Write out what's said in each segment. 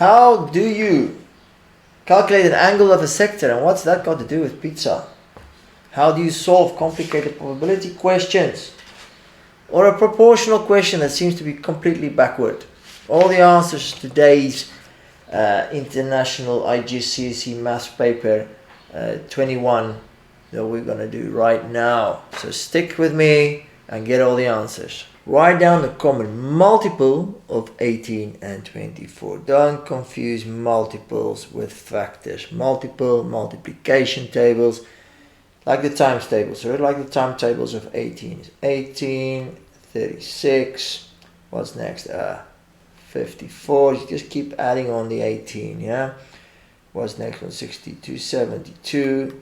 How do you calculate an angle of a sector, and what's that got to do with pizza? How do you solve complicated probability questions? Or a proportional question that seems to be completely backward? All the answers to today's international IGCSE maths paper 21 that we're going to do right now. So stick with me and get all the answers. Write down the common multiple of 18 and 24. Don't confuse multiples with factors. Multiple multiplication tables, like the times tables, or like the timetables of 18. 18, 36, what's next? 54. You just keep adding on the 18, yeah? What's next one? 62, 72.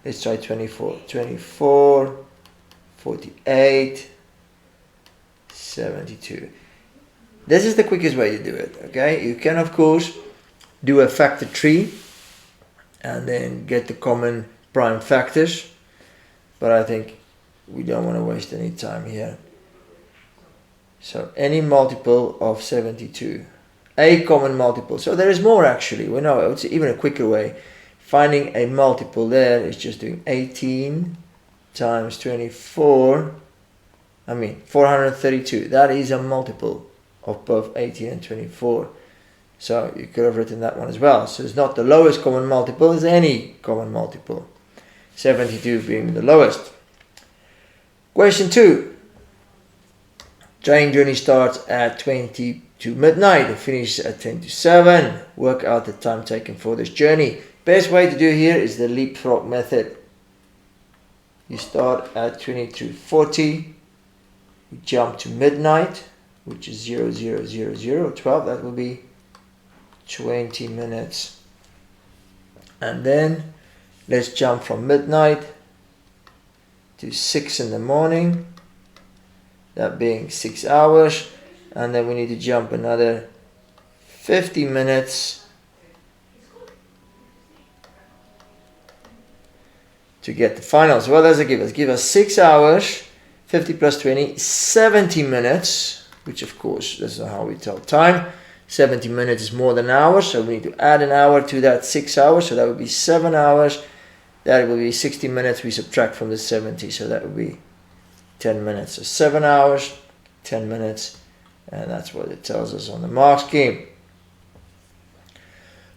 Let's try 24. 24, 48, 72. This is the quickest way to do it, okay? You can, of course, do a factor tree and then get the common prime factors, but I think we don't want to waste any time here. So any multiple of 72, a common multiple. So there is more actually. We know it's even a quicker way. Finding a multiple there is just doing 18 times 24. 432. That is a multiple of both 18 and 24. So you could have written that one as well. So it's not the lowest common multiple, it's any common multiple. 72 being the lowest. Question 2. Train journey starts at 20 to midnight and finishes at 10 to 7. Work out the time taken for this journey. Best way to do here is the leapfrog method. You start at 20 to 40. You jump to midnight, which is 0, 0, 0, 0, 12. That will be 20 minutes. And then let's jump from midnight to 6 in the morning. That being 6 hours, and then we need to jump another 50 minutes to get the finals. What does it give us? Give us 6 hours, 50 plus 20, 70 minutes, which of course, that's not how we tell time. 70 minutes is more than an hour, so we need to add an hour to that 6 hours, so that would be 7 hours. That will be 60 minutes, we subtract from the 70, so that would be 10 minutes. So 7 hours, 10 minutes, and that's what it tells us on the mark scheme.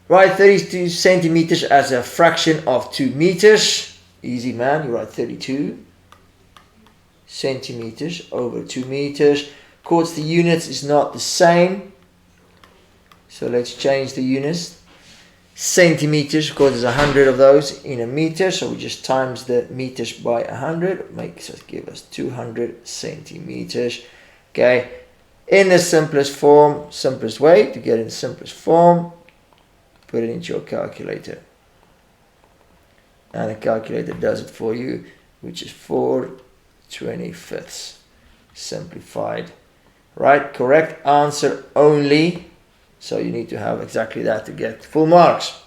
Write 32 centimeters as a fraction of 2 meters. Easy, man. You write 32 centimeters over 2 meters. Of course, the units is not the same, so let's change the units. Centimeters, of course, there's 100 of those in a meter, so we just times the meters by 100, give us 200 centimeters. Okay, in the simplest way to get in the simplest form, put it into your calculator, and the calculator does it for you, which is 4/25 simplified. Right, correct answer only. So you need to have exactly that to get full marks.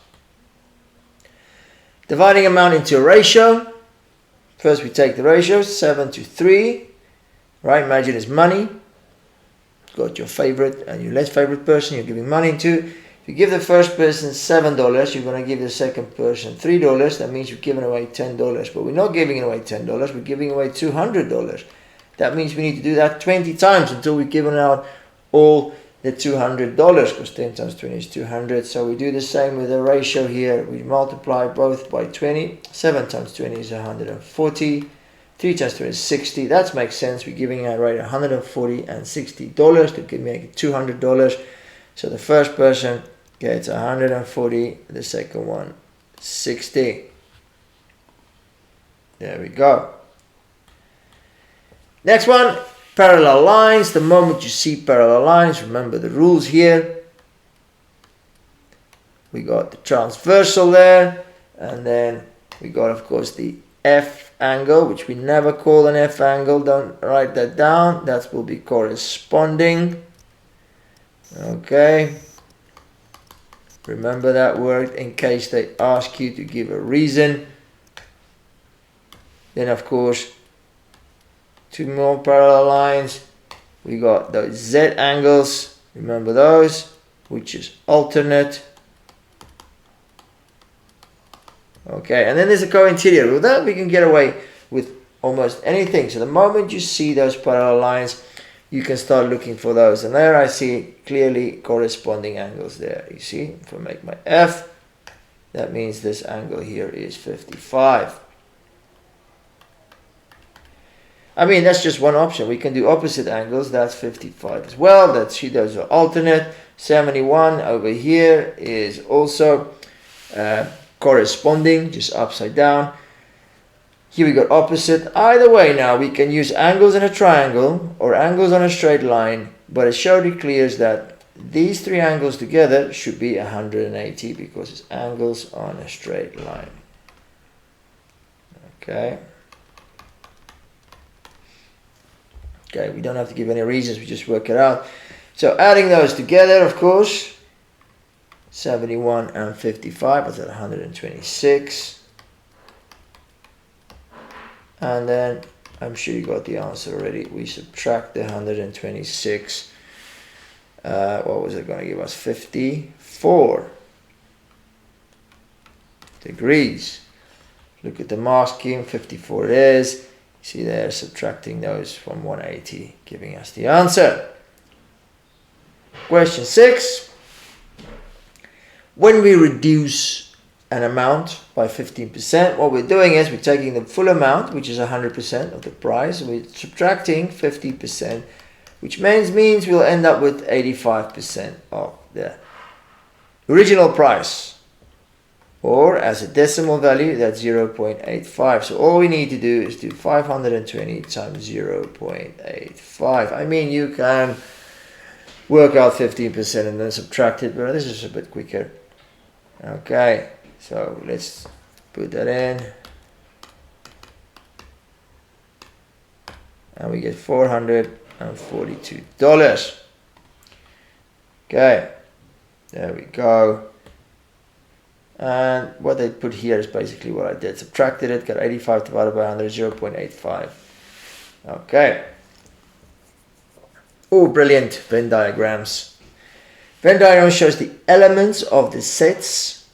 Dividing amount into a ratio. First we take the ratio, 7 to 3. Right, imagine it's money. Got your favorite and your less favorite person you're giving money to. If you give the first person $7, you're going to give the second person $3. That means you're giving away $10. But we're not giving away $10, we're giving away $200. That means we need to do that 20 times until we've given out all the $200, because 10 times 20 is 200. So we do the same with the ratio here. We multiply both by 20. 7 times 20 is 140. 3 times 20 is 60. That makes sense. We're giving out right $140 and $60 to make it $200. So the first person gets 140, the second one 60. There we go. Next one. Parallel lines. The moment you see parallel lines, remember the rules here. We got the transversal there, and then we got, of course, the F angle, which we never call an F angle. Don't write that down. That will be corresponding. Okay. Remember that word in case they ask you to give a reason. Then, of course, 2 more parallel lines. We got those Z angles. Remember those. which is alternate. Okay, and then there's a co-interior. With that, we can get away with almost anything. So the moment you see those parallel lines, you can start looking for those. And there I see clearly corresponding angles there. You see, if I make my F, that means this angle here is 55. I mean, that's just one option. We can do opposite angles. That's 55 as well. Those are alternate. 71 over here is also corresponding, just upside down. Here we got opposite. Either way now, we can use angles in a triangle or angles on a straight line, but it surely clears that these three angles together should be 180 because it's angles on a straight line. Okay. Okay, we don't have to give any reasons, we just work it out. So adding those together, of course, 71 and 55, that's at 126. And then, I'm sure you got the answer already. We subtract the 126. What was it going to give us? 54 degrees. Look at the mark scheme, 54 it is. See there, subtracting those from 180, giving us the answer. Question 6. When we reduce an amount by 15%, what we're doing is we're taking the full amount, which is 100% of the price, we're subtracting 50%, which means we'll end up with 85% of the original price. Or as a decimal value, that's 0.85. So all we need to do is do 520 times 0.85. I mean, you can work out 15% and then subtract it, but this is a bit quicker. Okay, so let's put that in. And we get $442. Okay, there we go. And what they put here is basically what I did. Subtracted it, got 85 divided by 100, 0.85. Okay. Oh, brilliant Venn diagrams. Venn diagram shows the elements of the sets.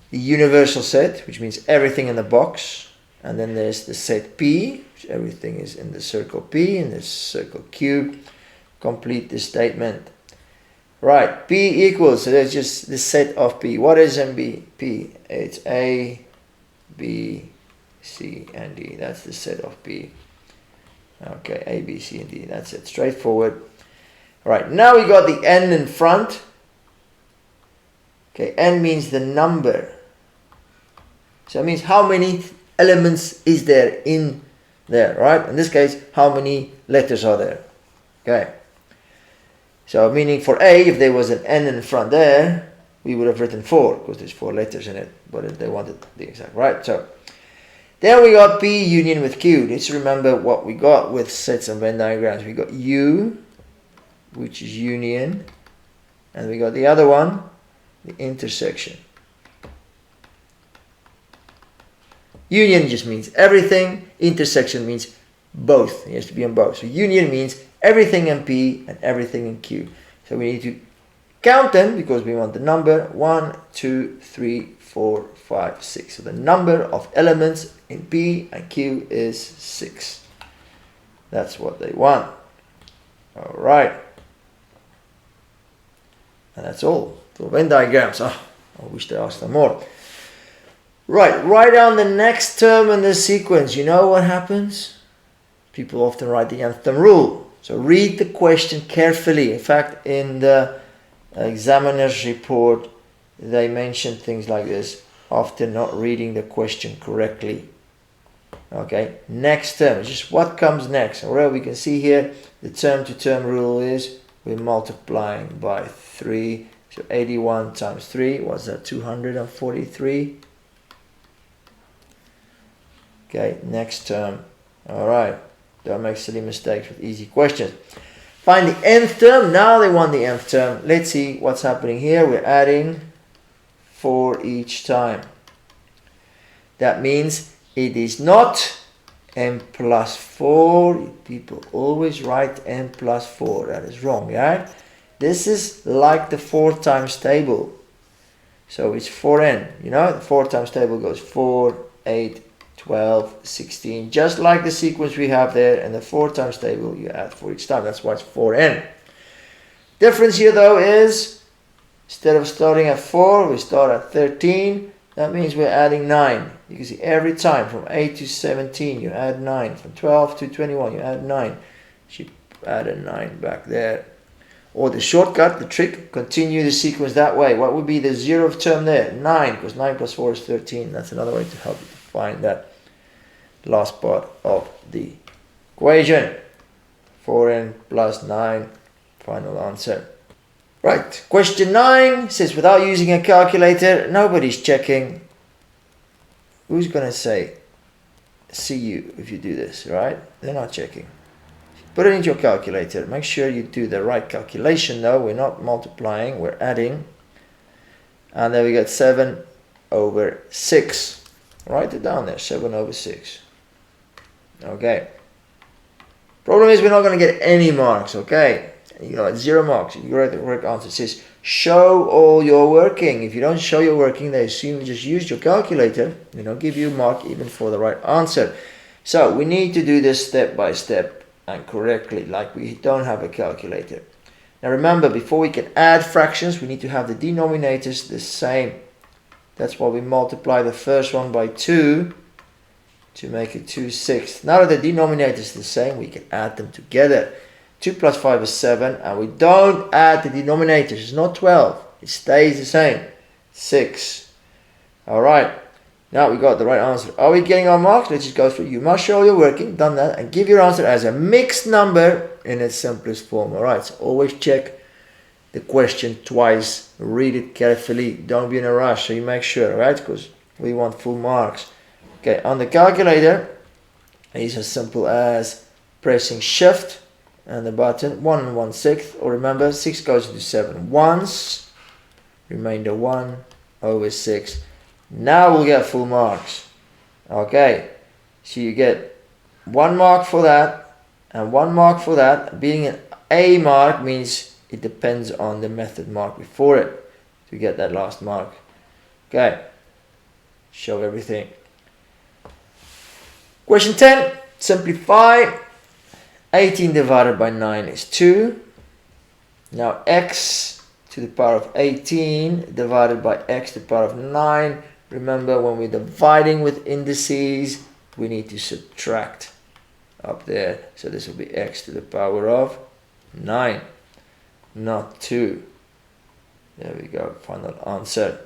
The universal set, which means everything in the box. And then there's the set P, which everything is in the circle P, and the circle Q. Complete this statement. Right, P equals, so there's just the set of P. What is MB? P. It's A, B, C, and D. That's the set of P. Okay, A, B, C, and D. That's it. Straightforward. Right, now we got the N in front. Okay, N means the number. So it means how many elements is there in there, right? In this case, how many letters are there? Okay. So meaning for A, if there was an N in front there, we would have written 4 because there's 4 letters in it, but they wanted the exact, right? So then we got P union with Q. Let's remember what we got with sets and Venn diagrams. We got U, which is union, and we got the other one, the intersection. Union just means everything, intersection means both. It has to be on both. So union means everything in P and everything in Q. So we need to count them because we want the number 1, 2, 3, 4, 5, 6. So the number of elements in P and Q is 6. That's what they want. All right. And that's all for Venn diagrams. Oh, I wish they asked them more. Right, write down the next term in the sequence. You know what happens? People often write the nth term rule. So read the question carefully. In fact, in the examiner's report, they mention things like this, often not reading the question correctly. Okay, next term, just what comes next. Well, we can see here, the term-to-term rule is we're multiplying by 3. So 81 times 3, what's that, 243? Okay, next term. All right. Don't make silly mistakes with easy questions. Find the nth term. Now they want the nth term. Let's see what's happening here. We're adding 4 each time. That means it is not n plus 4. People always write n plus 4. That is wrong, yeah? This is like the 4 times table. So it's 4n, you know, the 4 times table goes 4, 8, 12, 16, just like the sequence we have there, and the 4 times table you add 4 each time. That's why it's 4n. Difference here though is, instead of starting at 4, we start at 13. That means we're adding 9. You can see every time from 8 to 17 you add 9. From 12 to 21 you add 9. You add a 9 back there. Or the shortcut, the trick, continue the sequence that way. What would be the 0th term there? 9, because 9 plus 4 is 13. That's another way to help you to find that last part of the equation. 4n plus 9, final answer. Right, question 9 says, without using a calculator, nobody's checking. Who's going to say, see you if you do this, right? They're not checking. Put it into your calculator. Make sure you do the right calculation though. We're not multiplying, we're adding. And then we get 7 over 6. Write it down there, 7 over 6. Okay. Problem is we're not going to get any marks, okay? You got 0 marks. You write the correct answer. It says, show all your working. If you don't show your working, they assume you just used your calculator. They don't give you a mark even for the right answer. So we need to do this step by step and correctly, like we don't have a calculator. Now remember, before we can add fractions, we need to have the denominators the same. That's why we multiply the first one by 2 to make it 2 sixths. Now that the denominator is the same, we can add them together. 2 plus 5 is 7, and we don't add the denominators. It's not 12. It stays the same. 6. Alright. Now we got the right answer. Are we getting our marks? Let's just go through. You must show your working. Done that. And give your answer as a mixed number in its simplest form. Alright. So always check the question twice. Read it carefully. Don't be in a rush. So you make sure. Alright. Because we want full marks. Okay. On the calculator, it's as simple as pressing shift and the button 1 1/6. Or remember, 6 goes into 7 once. Remainder 1 over 6. Now we'll get full marks. Okay, so you get 1 mark for that and 1 mark for that. Being an A mark means it depends on the method mark before it to get that last mark. Okay, show everything. Question 10, simplify. 18 divided by 9 is 2. Now x to the power of 18 divided by x to the power of 9. Remember, when we're dividing with indices, we need to subtract up there. So this will be x to the power of 9, not 2. There we go, final answer.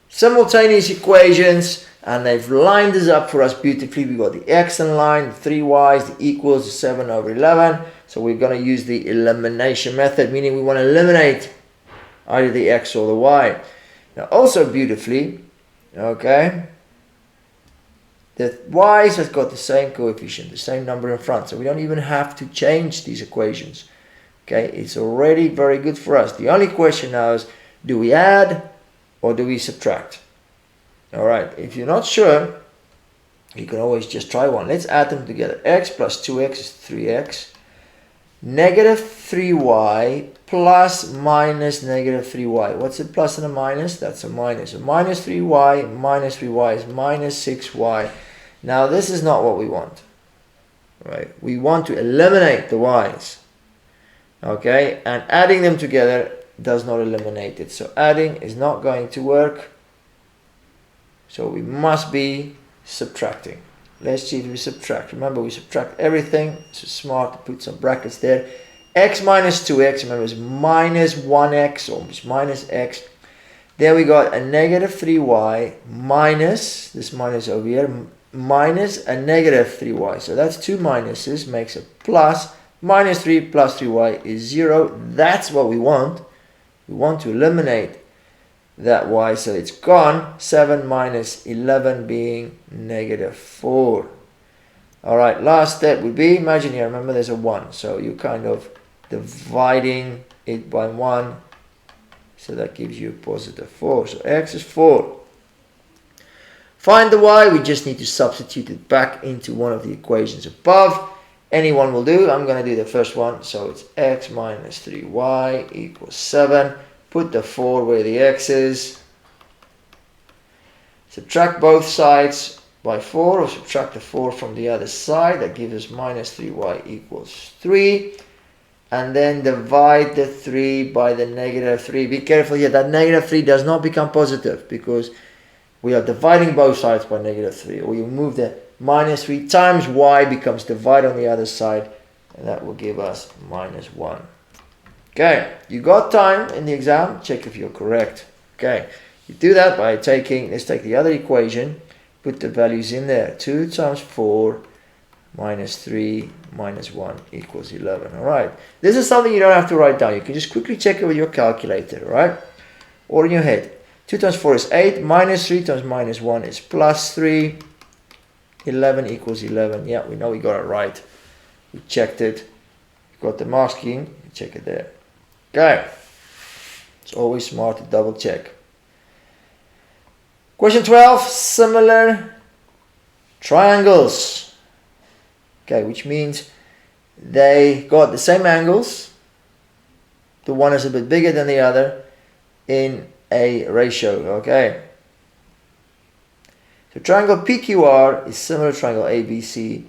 Simultaneous equations, and they've lined this up for us beautifully. We've got the x in line, the 3y's, the equals, the 7 over 11. So we're going to use the elimination method, meaning we want to eliminate either the x or the y. Now also beautifully, okay, the y's has got the same coefficient, the same number in front, so we don't even have to change these equations. Okay, it's already very good for us. The only question now is, do we add or do we subtract? Alright, if you're not sure, you can always just try one. Let's add them together. X plus 2x is 3x. Negative 3y plus minus negative 3y. What's a plus and a minus? That's a minus. So minus 3y minus 3y is minus 6y. Now this is not what we want. Right? We want to eliminate the y's. Okay? And adding them together does not eliminate it. So adding is not going to work. So we must be subtracting. Let's see if we subtract. Remember, we subtract everything. So smart to put some brackets there. X minus 2x, remember, is minus 1x, or minus x. There we got a negative 3y minus, this minus over here, minus a negative 3y. So that's 2 minuses, makes a plus. Minus 3 plus 3y is 0. That's what we want. We want to eliminate that y, so it's gone. 7 minus 11 being negative 4. Alright, last step would be, imagine here, remember there's a 1, so you're kind of dividing it by 1, so that gives you a positive 4. So x is 4. Find the y, we just need to substitute it back into one of the equations above. Anyone will do. I'm going to do the first one. So it's x minus 3y equals 7. Put the 4 where the x is. Subtract both sides by 4, or subtract the 4 from the other side. That gives us minus 3y equals 3. And then divide the 3 by the negative 3. Be careful here, that negative 3 does not become positive because we are dividing both sides by negative 3. Or you move the minus 3 times y becomes divide on the other side, and that will give us minus 1. Okay, you got time in the exam, check if you're correct. Okay, you do that by taking, let's take the other equation, put the values in there. 2 times 4 minus 3 minus 1 equals 11. Alright, this is something you don't have to write down. You can just quickly check it with your calculator, right? Or in your head. 2 times 4 is 8, minus 3 times minus 1 is plus 3. 11 equals 11. Yeah, we know we got it right. We checked it. We got the mark scheme. You check it there. Okay. It's always smart to double check. Question 12. Similar triangles. Okay, which means they got the same angles. The one is a bit bigger than the other in a ratio. Okay. So triangle PQR is similar to triangle ABC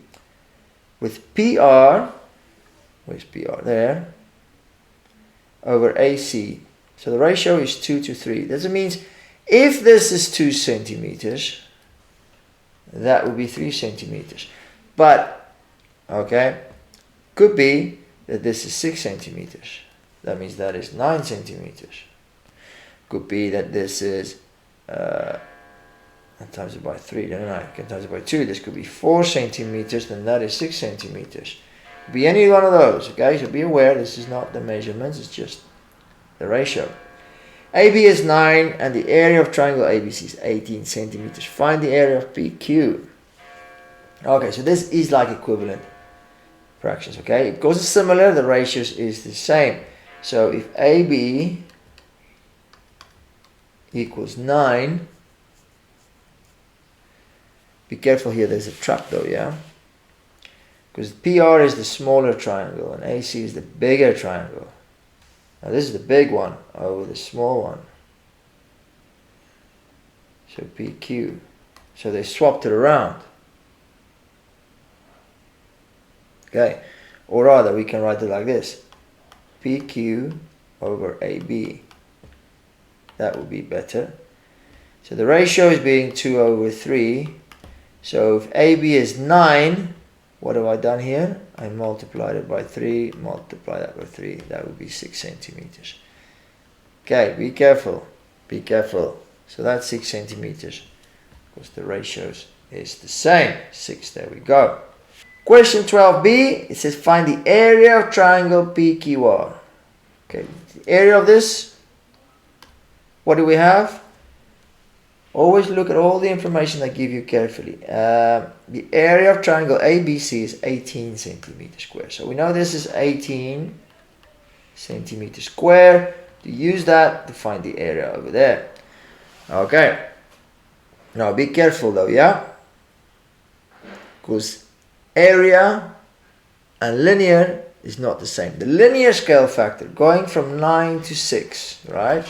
with PR, where's PR? There, over AC. So the ratio is 2 to 3. That means if this is 2 centimeters, that would be 3 centimeters. But, okay, could be that this is 6 centimeters. That means that is 9 centimeters. Could be that this is and times it by 3, then I can times it by 2. This could be 4 centimeters, then that is 6 centimeters. Be any one of those, okay? So be aware, this is not the measurements, it's just the ratio. AB is 9, and the area of triangle ABC is 18 centimeters. Find the area of PQ. Okay, so this is like equivalent fractions, okay? Because it's similar, the ratios is the same. So if AB equals 9, be careful here, there's a trap though, yeah? Because PR is the smaller triangle and AC is the bigger triangle. Now this is the big one over the small one. So PQ. So they swapped it around. Okay. Or rather, we can write it like this. PQ over AB. That would be better. So the ratio is being 2 over 3. So if AB is 9, what have I done here? I multiplied it by 3, multiply that by 3, that would be 6 centimeters. Okay, be careful, be careful. So that's 6 centimeters, because the ratios is the same. 6, there we go. Question 12b, it says find the area of triangle PQR. Okay, the area of this, what do we have? Always look at all the information I give you carefully. The area of triangle ABC is 18 centimeters square. So we know this is 18 centimeters square. To use that to find the area over there. Okay. Now be careful though, yeah? Because area and linear is not the same. The linear scale factor going from 9 to 6, right?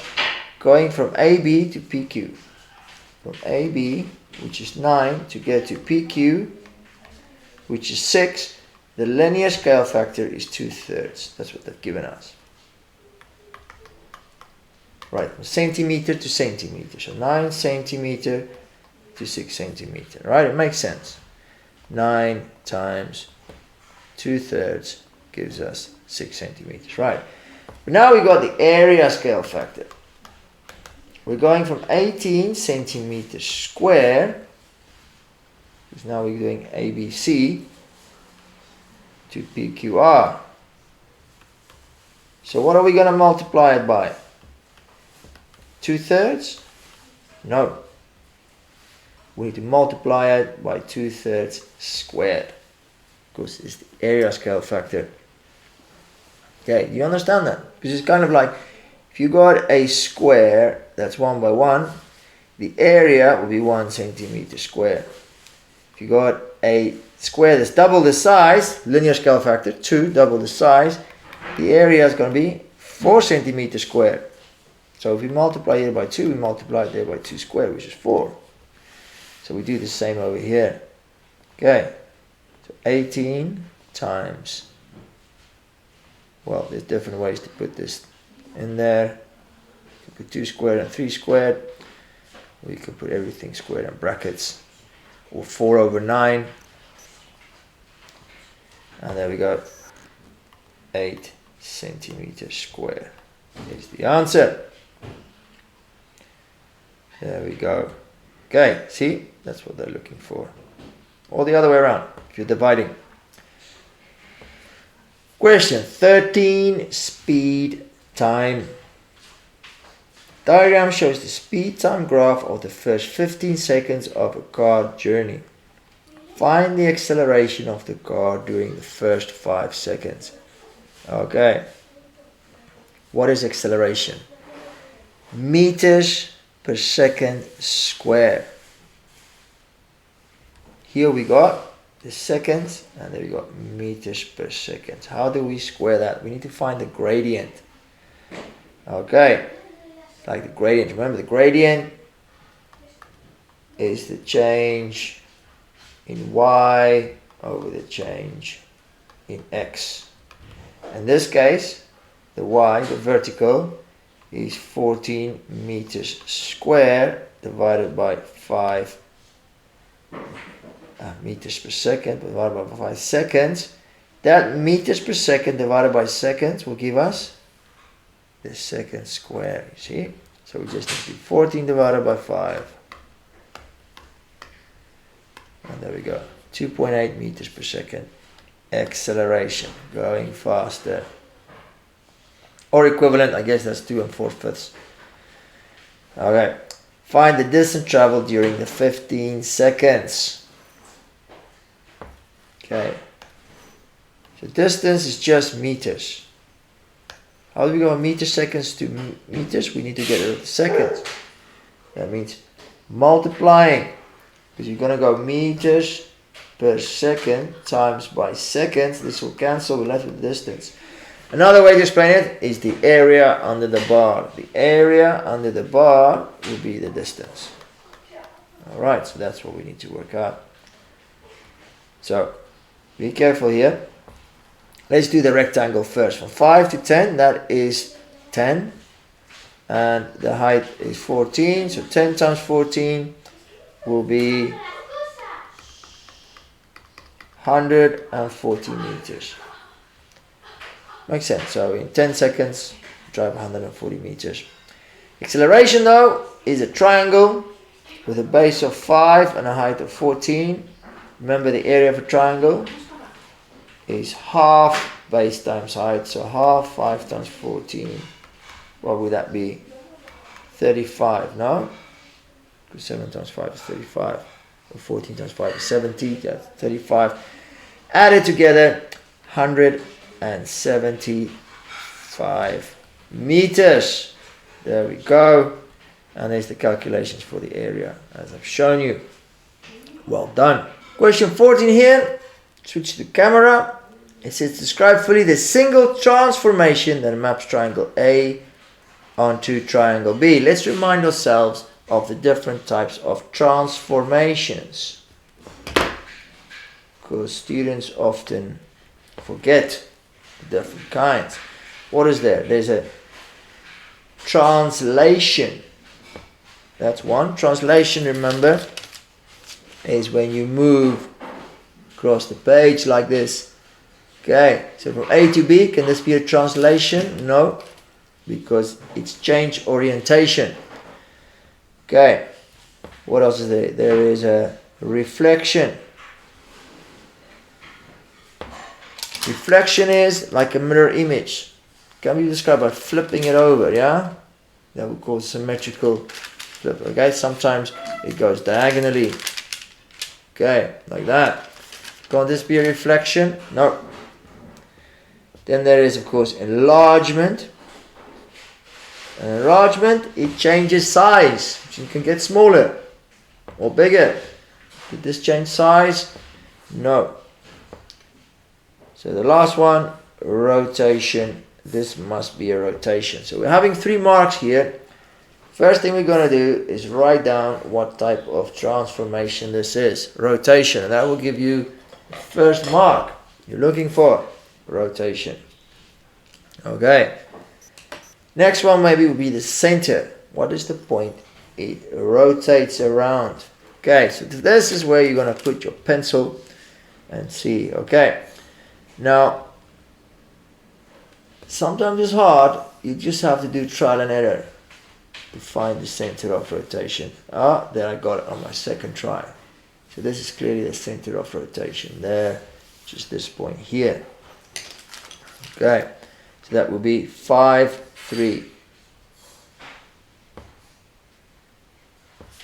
Going from AB to PQ. From AB, which is 9, to get to PQ, which is 6, the linear scale factor is 2/3. That's what they've given us. Right, from centimeter to centimeter. So 9 centimeter to 6 centimeter. Right, it makes sense. 9 times 2/3 gives us 6 centimeters. Right. But now we got the area scale factor. We're going from 18 centimeters square, because now we're doing ABC, to PQR. So what are we going to multiply it by? 2/3? No. We need to multiply it by 2/3 squared, because it's the area scale factor. Okay, you understand that? Because it's kind of like, if you got a square that's 1 by 1, the area will be 1 centimeter square. If you got a square this, double the size, linear scale factor, 2, double the size, the area is going to be 4 centimeters squared. So if we multiply here by 2, we multiply there by 2 squared, which is 4. So we do the same over here. Okay, so 18 times, well, there's different ways to put this in there. You can put 2 squared and 3 squared. We can put everything squared in brackets, or 4 over 9. And there we go, 8 centimeters squared is the answer. There we go. Okay, see, that's what they're looking for. Or the other way around, if you're dividing. Question 13, speed time. Diagram shows the speed time graph of the first 15 seconds of a car journey. Find the acceleration of the car during the first 5 seconds. Okay. What is acceleration? Meters per second square. Here we got the seconds, and there we got meters per second. How do we square that? We need to find the gradient. Okay. Like the gradient. Remember, the gradient is the change in y over the change in x. In this case, the y, the vertical, is 14 meters squared divided by 5 meters per second divided by 5 seconds. That meters per second divided by seconds will give us the second square, you see? So we just need to do 14 divided by 5. And there we go, 2.8 meters per second. Acceleration, going faster. Or equivalent, I guess that's 2 4/5. Okay, find the distance traveled during the 15 seconds. Okay, so distance is just meters. How do we go from meter seconds to meters? We need to get rid of the seconds. That means multiplying, because you're going to go meters per second times by seconds. This will cancel, we're left with the distance. Another way to explain it is the area under the bar. The area under the bar will be the distance. Alright, so that's what we need to work out. So, be careful here. Let's do the rectangle first. From 5 to 10, that is 10. And the height is 14. So 10 times 14 will be 140 meters. Makes sense. So in 10 seconds, drive 140 meters. Acceleration though is a triangle with a base of 5 and a height of 14. Remember, the area of a triangle is half base times height, so half 5 times 14. What would that be? 35, no? Because 7 times 5 is 35. Or 14 times 5 is 70. That's 35. Added together, 175 meters. There we go. And there's the calculations for the area, as I've shown you. Well done. Question 14 here. Switch to the camera. It says describe fully the single transformation that maps triangle A onto triangle B. Let's remind ourselves of the different types of transformations, because students often forget the different kinds. What is there? There's a translation. That's one. Translation, remember, is when you move across the page like this. Okay, so from A to B, can this be a translation? No, because it's change orientation. Okay, what else is there? There is a reflection. Reflection is like a mirror image. Can be described by flipping it over, yeah? That we call symmetrical flip. Okay, sometimes it goes diagonally. Okay, like that. Can this be a reflection? No. Then there is, of course, enlargement. An enlargement, it changes size. So you can get smaller or bigger. Did this change size? No. So the last one, rotation. This must be a rotation. So we're having 3 marks here. First thing we're going to do is write down what type of transformation this is. Rotation. And that will give you the first mark you're looking for. Rotation. Okay. Next one maybe will be the center. What is the point? It rotates around. Okay, so this is where you're going to put your pencil and see. Okay. Now, sometimes it's hard. You just have to do trial and error to find the center of rotation. Ah, there I got it on my second try. So this is clearly the center of rotation there, just this point here. Okay, so that will be 5, 3.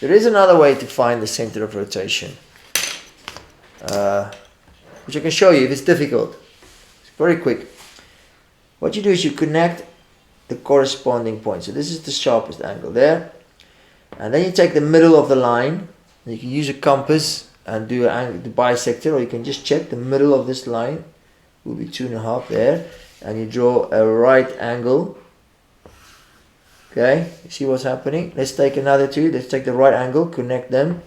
There is another way to find the center of rotation, which I can show you if it's difficult. It's very quick. What you do is you connect the corresponding point. So this is the sharpest angle there. And then you take the middle of the line. And you can use a compass and do the bisector, or you can just check the middle of this line. Will be 2.5 there. And you draw a right angle. Okay, you see what's happening? Let's take another 2. Let's take the right angle, connect them.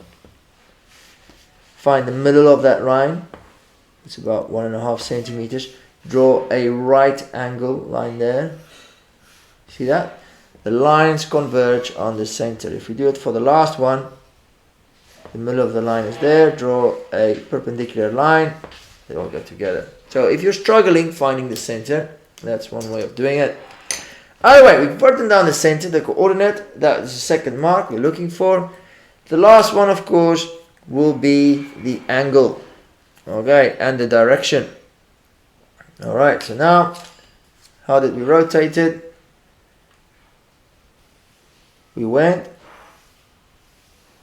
Find the middle of that line. It's about 1.5 centimeters. Draw a right angle line there. See that? The lines converge on the center. If we do it for the last one, the middle of the line is there. Draw a perpendicular line. They all go together. So if you're struggling finding the center, that's one way of doing it. Anyway, we've written down the center, the coordinate. That is the second mark we're looking for. The last one, of course, will be the angle. Okay, and the direction. Alright, so now, how did we rotate it? We went,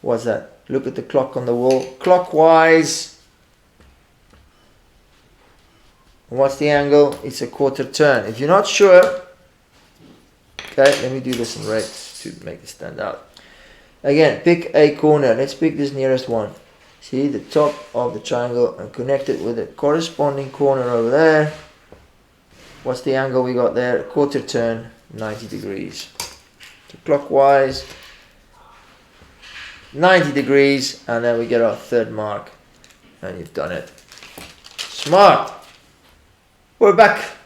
what's that? Look at the clock on the wall. Clockwise. What's the angle? It's a quarter turn. If you're not sure, okay, let me do this in red to make it stand out. Again, pick a corner. Let's pick this nearest one. See the top of the triangle and connect it with the corresponding corner over there. What's the angle we got there? A quarter turn, 90 degrees. So clockwise, 90 degrees, and then we get our third mark. And you've done it. Smart. We're back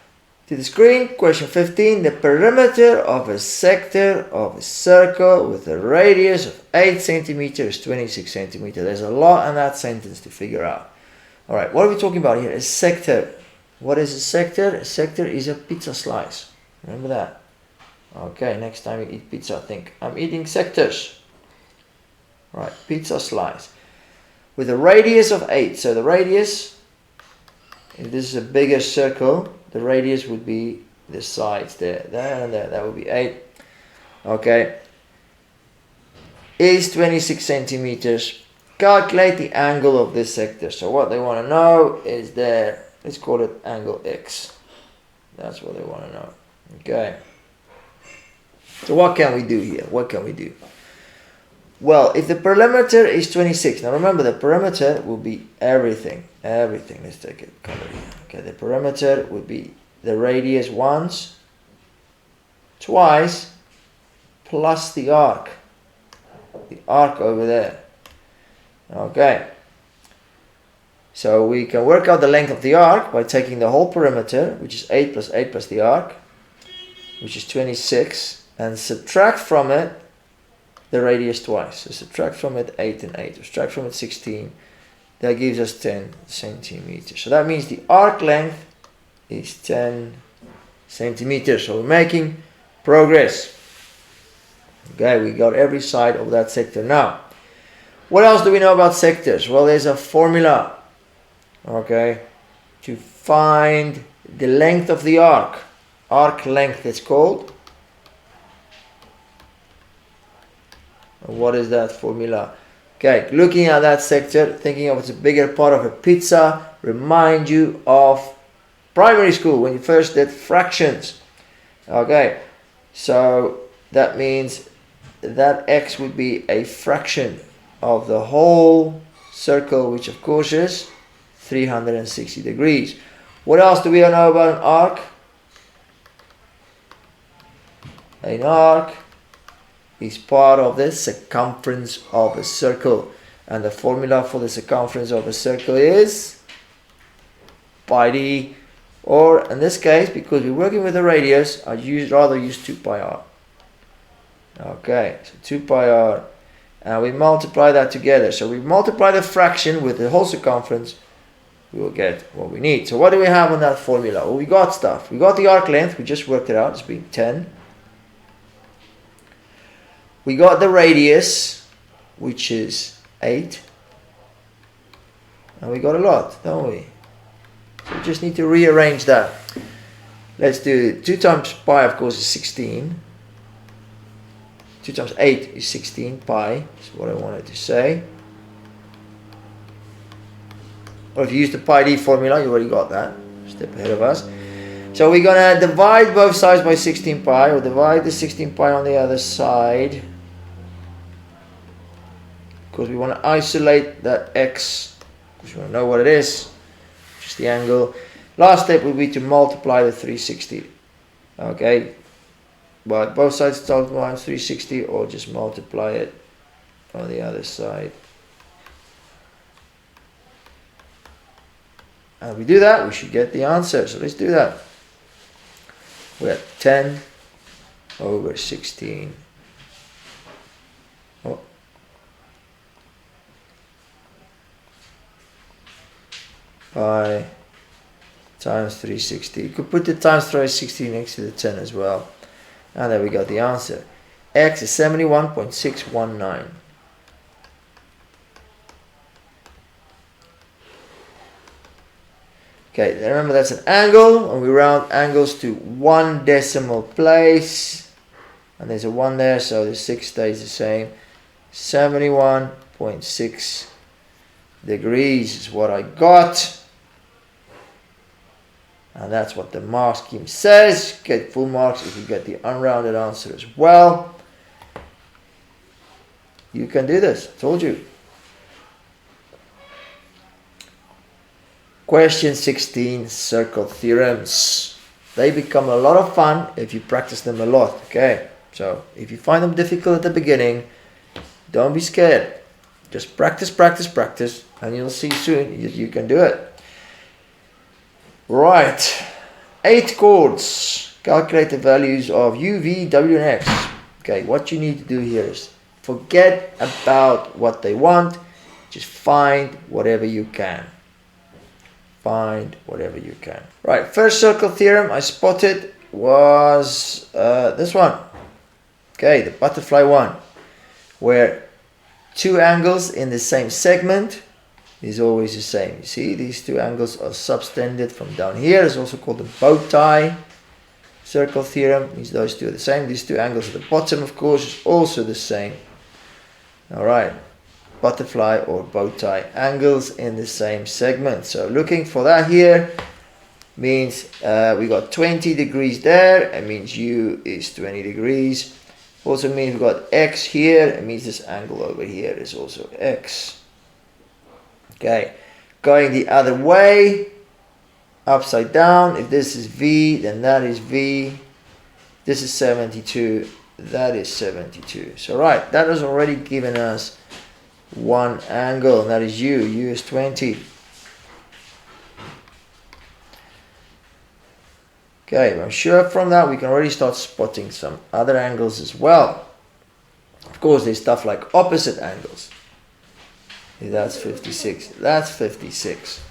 to the screen. Question 15. The perimeter of a sector of a circle with a radius of 8 centimeters is 26 centimeters. There's a lot in that sentence to figure out. Alright, what are we talking about here? A sector. What is a sector? A sector is a pizza slice. Remember that? Okay, next time you eat pizza, think, I'm eating sectors. Right, pizza slice. With a radius of 8. So the radius, if this is a bigger circle, the radius would be the sides there. There and there. That would be 8. Okay. Is 26 centimeters. Calculate the angle of this sector. So what they want to know is there. Let's call it angle X. That's what they want to know. Okay. So what can we do here? What can we do? Well, if the perimeter is 26, now remember the perimeter will be everything. Everything. Let's take a color here. Okay, the perimeter would be the radius once, twice, plus the arc. The arc over there. Okay. So we can work out the length of the arc by taking the whole perimeter, which is 8 plus the arc, which is 26, and subtract from it the radius twice. So subtract from it 8 and 8. Subtract from it 16. That gives us 10 centimeters. So that means the arc length is 10 centimeters. So we're making progress. Okay, we got every side of that sector. Now, what else do we know about sectors? Well, there's a formula. Okay, to find the length of the arc. Arc length it's called. And what is that formula? Okay, looking at that sector, thinking of it's a bigger part of a pizza, remind you of primary school when you first did fractions. Okay, so that means that x would be a fraction of the whole circle, which of course is 360 degrees. What else do we know about an arc? An arc is part of the circumference of a circle, and the formula for the circumference of a circle is pi d, or in this case, because we're working with a radius, I'd rather use 2 pi r. Okay, so 2 pi r, and we multiply that together. So we multiply the fraction with the whole circumference, we will get what we need. So what do we have on that formula? Well, we got stuff. We got the arc length, we just worked it out, it's being 10. We got the radius, which is 8. And we got a lot, don't we? So we just need to rearrange that. Let's do it. 2 times pi, of course, is 16. 2 times 8 is 16 pi. That's what I wanted to say. Or if you use the pi d formula, you already got that. Step ahead of us. So we're going to divide both sides by 16 pi, or divide the 16 pi on the other side, because we want to isolate that x, because we want to know what it is, just the angle. Last step would be to multiply the 360. Okay, but both sides times 360, or just multiply it on the other side. And we do that, we should get the answer. So let's do that. We have 10 over 16. Oh. Pi times 360. You could put the times 360 next to the 10 as well. And there we got the answer. X is 71.619. Okay, remember that's an angle, and we round angles to 1 decimal place. And there's a 1 there, so the 6 stays the same. 71.6 degrees is what I got. And that's what the mark scheme says. Get full marks if you get the unrounded answer as well. You can do this, I told you. Question 16, circle theorems. They become a lot of fun if you practice them a lot. Okay, so if you find them difficult at the beginning, don't be scared. Just practice, practice, practice, and you'll see soon you can do it. Right, 8 chords. Calculate the values of u, v, w, and x. Okay, what you need to do here is forget about what they want. Just find whatever you can. Find whatever you can. Right, first circle theorem I spotted was this one. Okay, the butterfly one, where 2 angles in the same segment is always the same. You see, these 2 angles are subtended from down here. It's also called the bow tie circle theorem. Means those 2 are the same. These 2 angles at the bottom, of course, is also the same. All right. Butterfly or bow tie angles in the same segment. So looking for that here means we got 20 degrees there. It means u is 20 degrees. Also means we got x here. It means this angle over here is also x. Okay, going the other way, upside down. If this is v, then that is v. This is 72. That is 72. So right, that has already given us one angle, and that is u. U is 20. Okay, I'm sure from that we can already start spotting some other angles as well. Of course, there's stuff like opposite angles. That's 56. That's 56.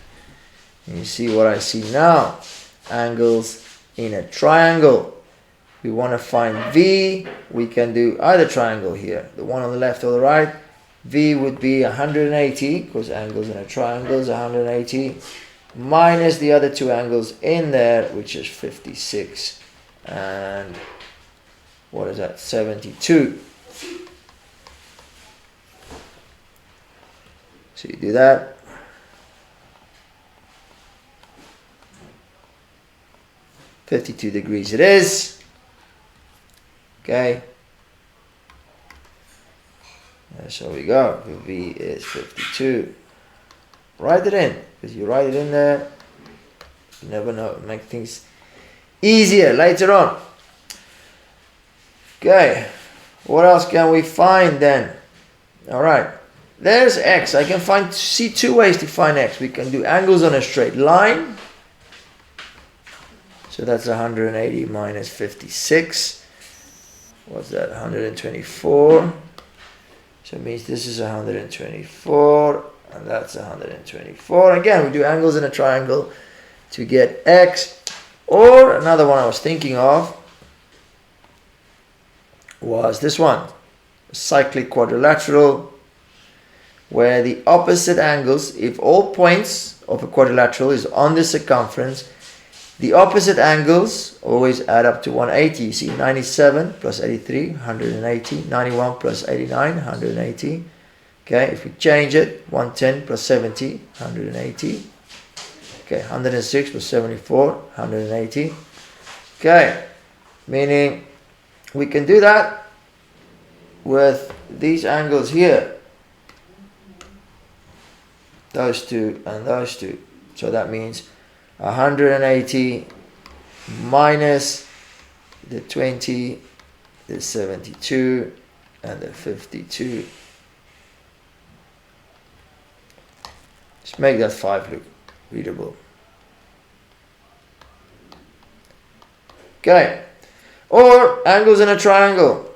And you see what I see now? Angles in a triangle. We want to find v. We can do either triangle here, the one on the left or the right. V would be 180, because angles in a triangle is 180, minus the other 2 angles in there, which is 56 and what is that, 72. So you do that. $52 degrees it is. Okay. So we go. V is 52. Write it in, because you write it in there, you never know, make things easier later on. Okay, what else can we find then? Alright, there's x. I can see two ways to find x. We can do angles on a straight line. So that's 180 minus 56. What's that? 124. So it means this is 124 and that's 124. Again, we do angles in a triangle to get x. Or another one I was thinking of was this one, cyclic quadrilateral, where the opposite angles, if all points of a quadrilateral is on the circumference, the opposite angles always add up to 180. You see 97 plus 83, 180, 91 plus 89, 180. Okay, if we change it, 110 plus 70, 180. Okay, 106 plus 74, 180. Okay, meaning we can do that with these angles here. Those two and those two. So that means 180 minus the 20, the 72, and the 52. Just make that 5 look readable. Okay. Or angles in a triangle.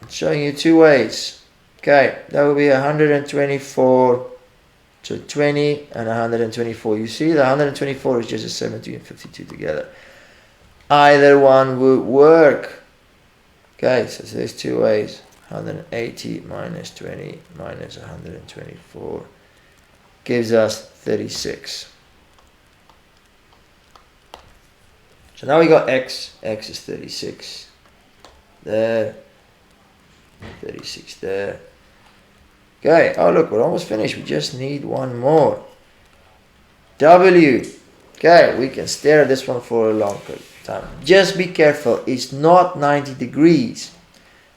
I'm showing you two ways. Okay, that will be 124. So 20 and 124. You see, the 124 is just a 70 and 52 together. Either one would work. Okay, so there's two ways. 180 minus 20 minus 124 gives us 36. So now we got x. X is 36. There. 36 there. Okay, oh look, we're almost finished. We just need one more. W. Okay, we can stare at this one for a long time. Just be careful, it's not 90 degrees.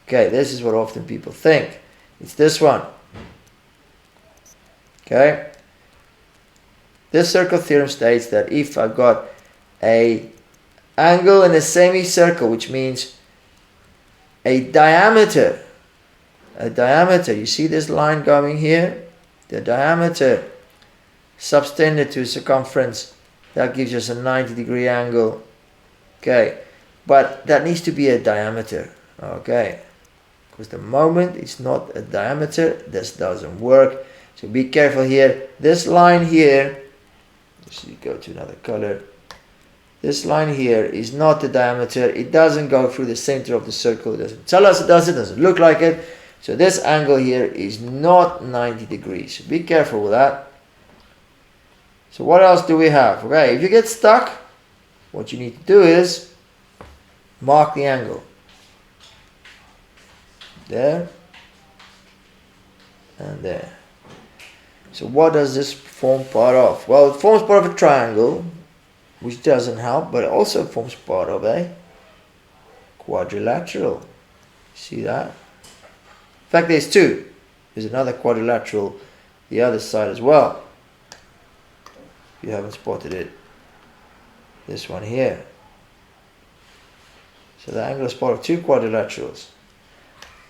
Okay, this is what often people think. It's this one. Okay. This circle theorem states that if I've got a angle in a semicircle, which means a diameter, you see this line going here, the diameter subtended to circumference, that gives us a 90-degree angle. Okay, but that needs to be a diameter. Okay, because the moment it's not a diameter, this doesn't work. So be careful here. This line here, let's see, go to another color. This line here is not the diameter. It doesn't go through the center of the circle. It doesn't tell us it does. It doesn't look like it. So this angle here is not 90 degrees. Be careful with that. So what else do we have? Okay, if you get stuck, what you need to do is mark the angle. There. And there. So what does this form part of? Well, it forms part of a triangle, which doesn't help, but it also forms part of a quadrilateral. See that? In fact, there's two. There's another quadrilateral the other side as well. If you haven't spotted it. This one here. So the angle is part of two quadrilaterals.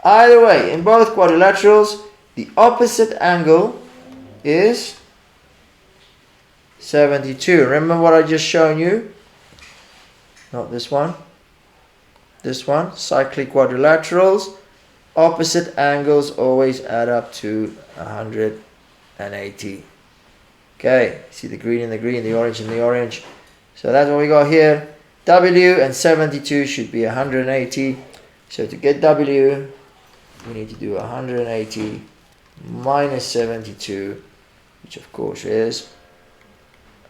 Either way, in both quadrilaterals, the opposite angle is 72. Remember what I just shown you? Not this one. This one. Cyclic quadrilaterals. Opposite angles always add up to 180. Okay, see the green and the green, the orange and the orange. So that's what we got here. W and 72 should be 180. So to get W, we need to do 180 minus 72, which of course is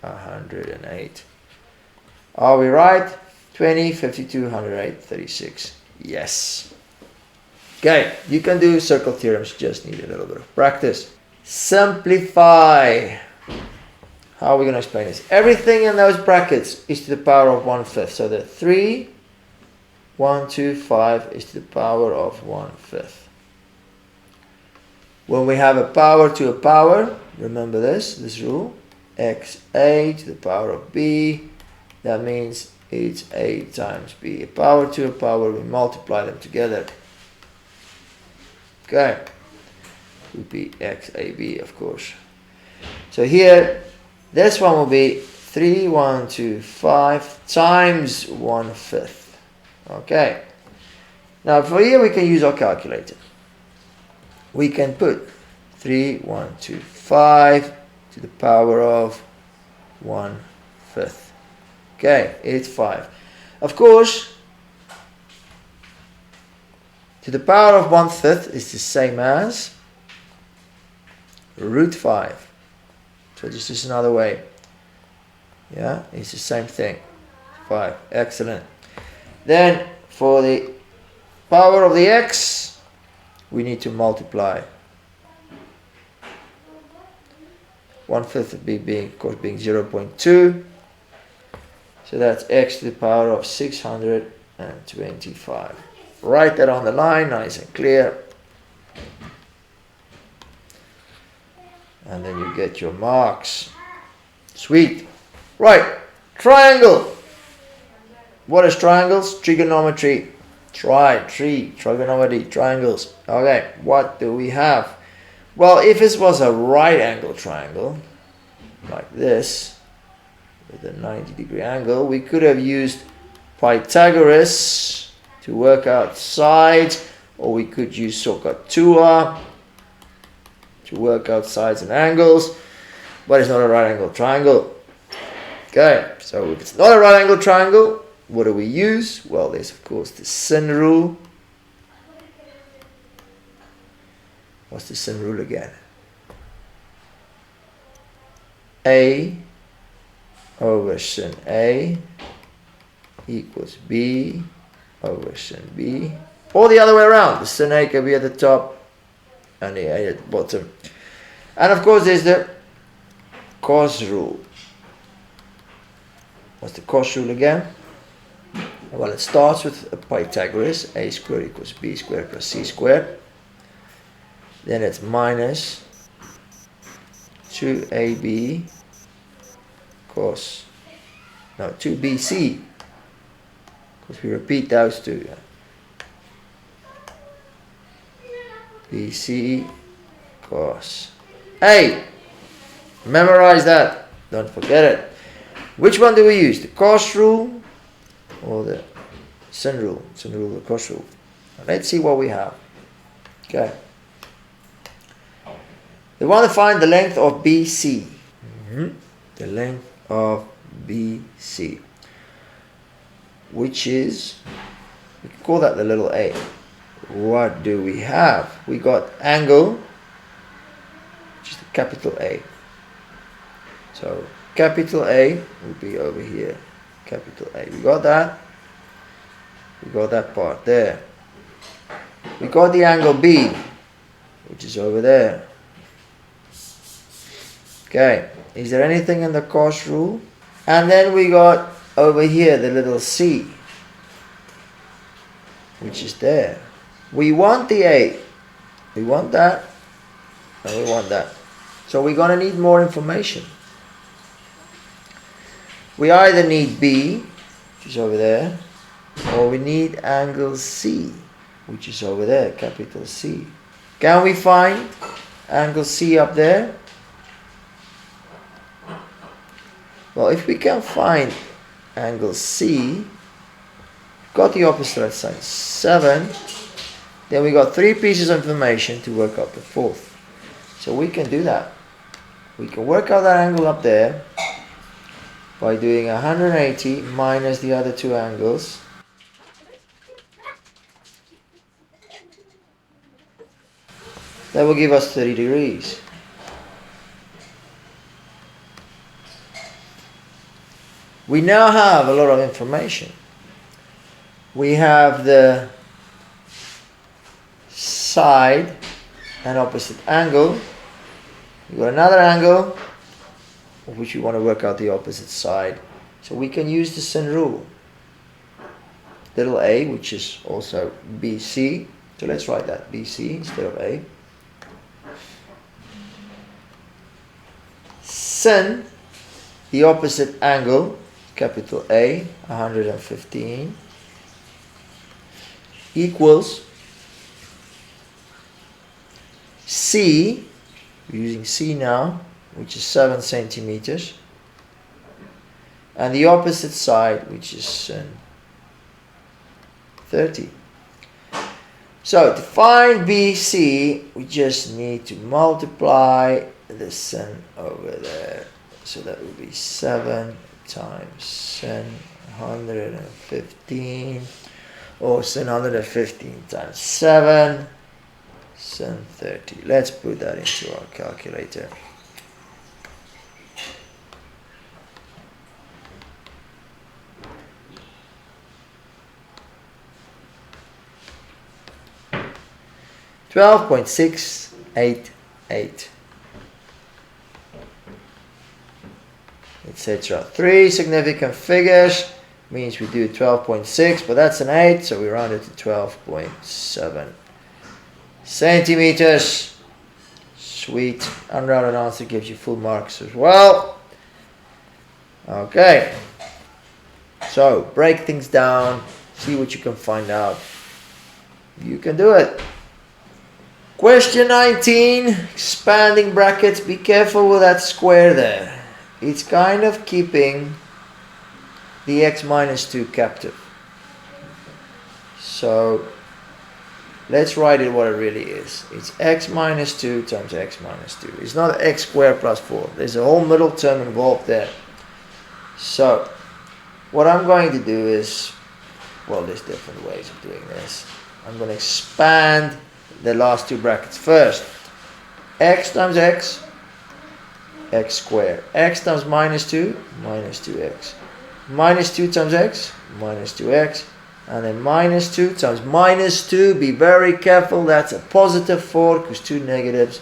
108. Are we right? 20, 52, 108, 36. Yes. Okay, you can do circle theorems, just need a little bit of practice. Simplify. How are we going to explain this? Everything in those brackets is to the power of 1/5. So the 3, 1, 2, 5 is to the power of 1/5. When we have a power to a power, remember this rule, xa to the power of b, that means it's a times b. A power to a power, we multiply them together. Okay, would be xab, of course. So here, this one will be 3125 times 1/5. Okay. Now for here we can use our calculator. We can put 3125 to the power of 1/5. Okay, it's 5. Of course, to the power of 1/5 is the same as root 5. So this is another way. Yeah, it's the same thing. 5. Excellent. Then for the power of the x, we need to multiply. 1/5 of b being, of course, being 0.2. So that's x to the power of 625. Write that on the line, nice and clear. And then you get your marks. Sweet. Right, triangle. What is triangles? Trigonometry. Trigonometry, triangles. Okay, what do we have? Well, if this was a right angle triangle, like this, with a 90-degree angle, we could have used Pythagoras to work out sides, or we could use SOHCAHTOA to work out sides and angles, but it's not a right angle triangle. Okay, so if it's not a right angle triangle, what do we use? Well, there's of course the sin rule. What's the sin rule again? A over sin A equals B over sin B. Or the other way around. The sin A can be at the top and the A at the bottom. And of course there's the cos rule. What's the cos rule again? Well, it starts with a Pythagoras. A squared equals b squared plus c squared. Then it's minus 2ab cos, no, 2bc, because we repeat those two. bc cos a. Memorize that, don't forget it. Which one do we use, the cos rule or the sin rule? Sin rule or cos rule? Now let's see what we have. Okay, we want to find the length of BC. The length of BC, which is, we can call that the little a. What do we have? We got angle, which is the capital A. So capital A will be over here. Capital A. We got that. We got that part there. We got the angle B, which is over there. Okay, is there anything in the cos rule? And then we got over here the little c, which is there. We want the A. We want that, and we want that. So we're going to need more information. We either need B, which is over there, or we need angle C, which is over there, capital C. Can we find angle C up there? Well, if we can find angle C, got the opposite side 7, then we got 3 pieces of information to work out the fourth. So we can do that. We can work out that angle up there by doing 180 minus the other 2 angles. That will give us 30 degrees. We now have a lot of information. We have the side and opposite angle. We've got another angle of which we want to work out the opposite side. So we can use the sin rule. Little a, which is also BC. So let's write that BC instead of A. sin the opposite angle, capital A, 115, equals C, we're using C now, which is 7 centimeters, and the opposite side, which is sin 30. So to find BC, we just need to multiply the sin over there. So that would be 7 times sin 115, or sin 115 times 7, sin 30. Let's put that into our calculator. $12.688, etc. Three significant figures means we do 12.6, but that's an 8, so we round it to 12.7 centimeters. Sweet. Unrounded answer gives you full marks as well. Okay. So break things down, see what you can find out. You can do it. Question 19, expanding brackets. Be careful with that square there. It's kind of keeping the x minus 2 captive. So let's write it what it really is. It's x minus 2 times x minus 2. It's not x squared plus 4. There's a whole middle term involved there. So what I'm going to do is, well, there's different ways of doing this. I'm going to expand the last two brackets first. X times x, x squared. X times minus 2, minus 2x. Minus 2 times x, minus 2x. And then minus 2 times minus 2. Be very careful, that's a positive 4, because two negatives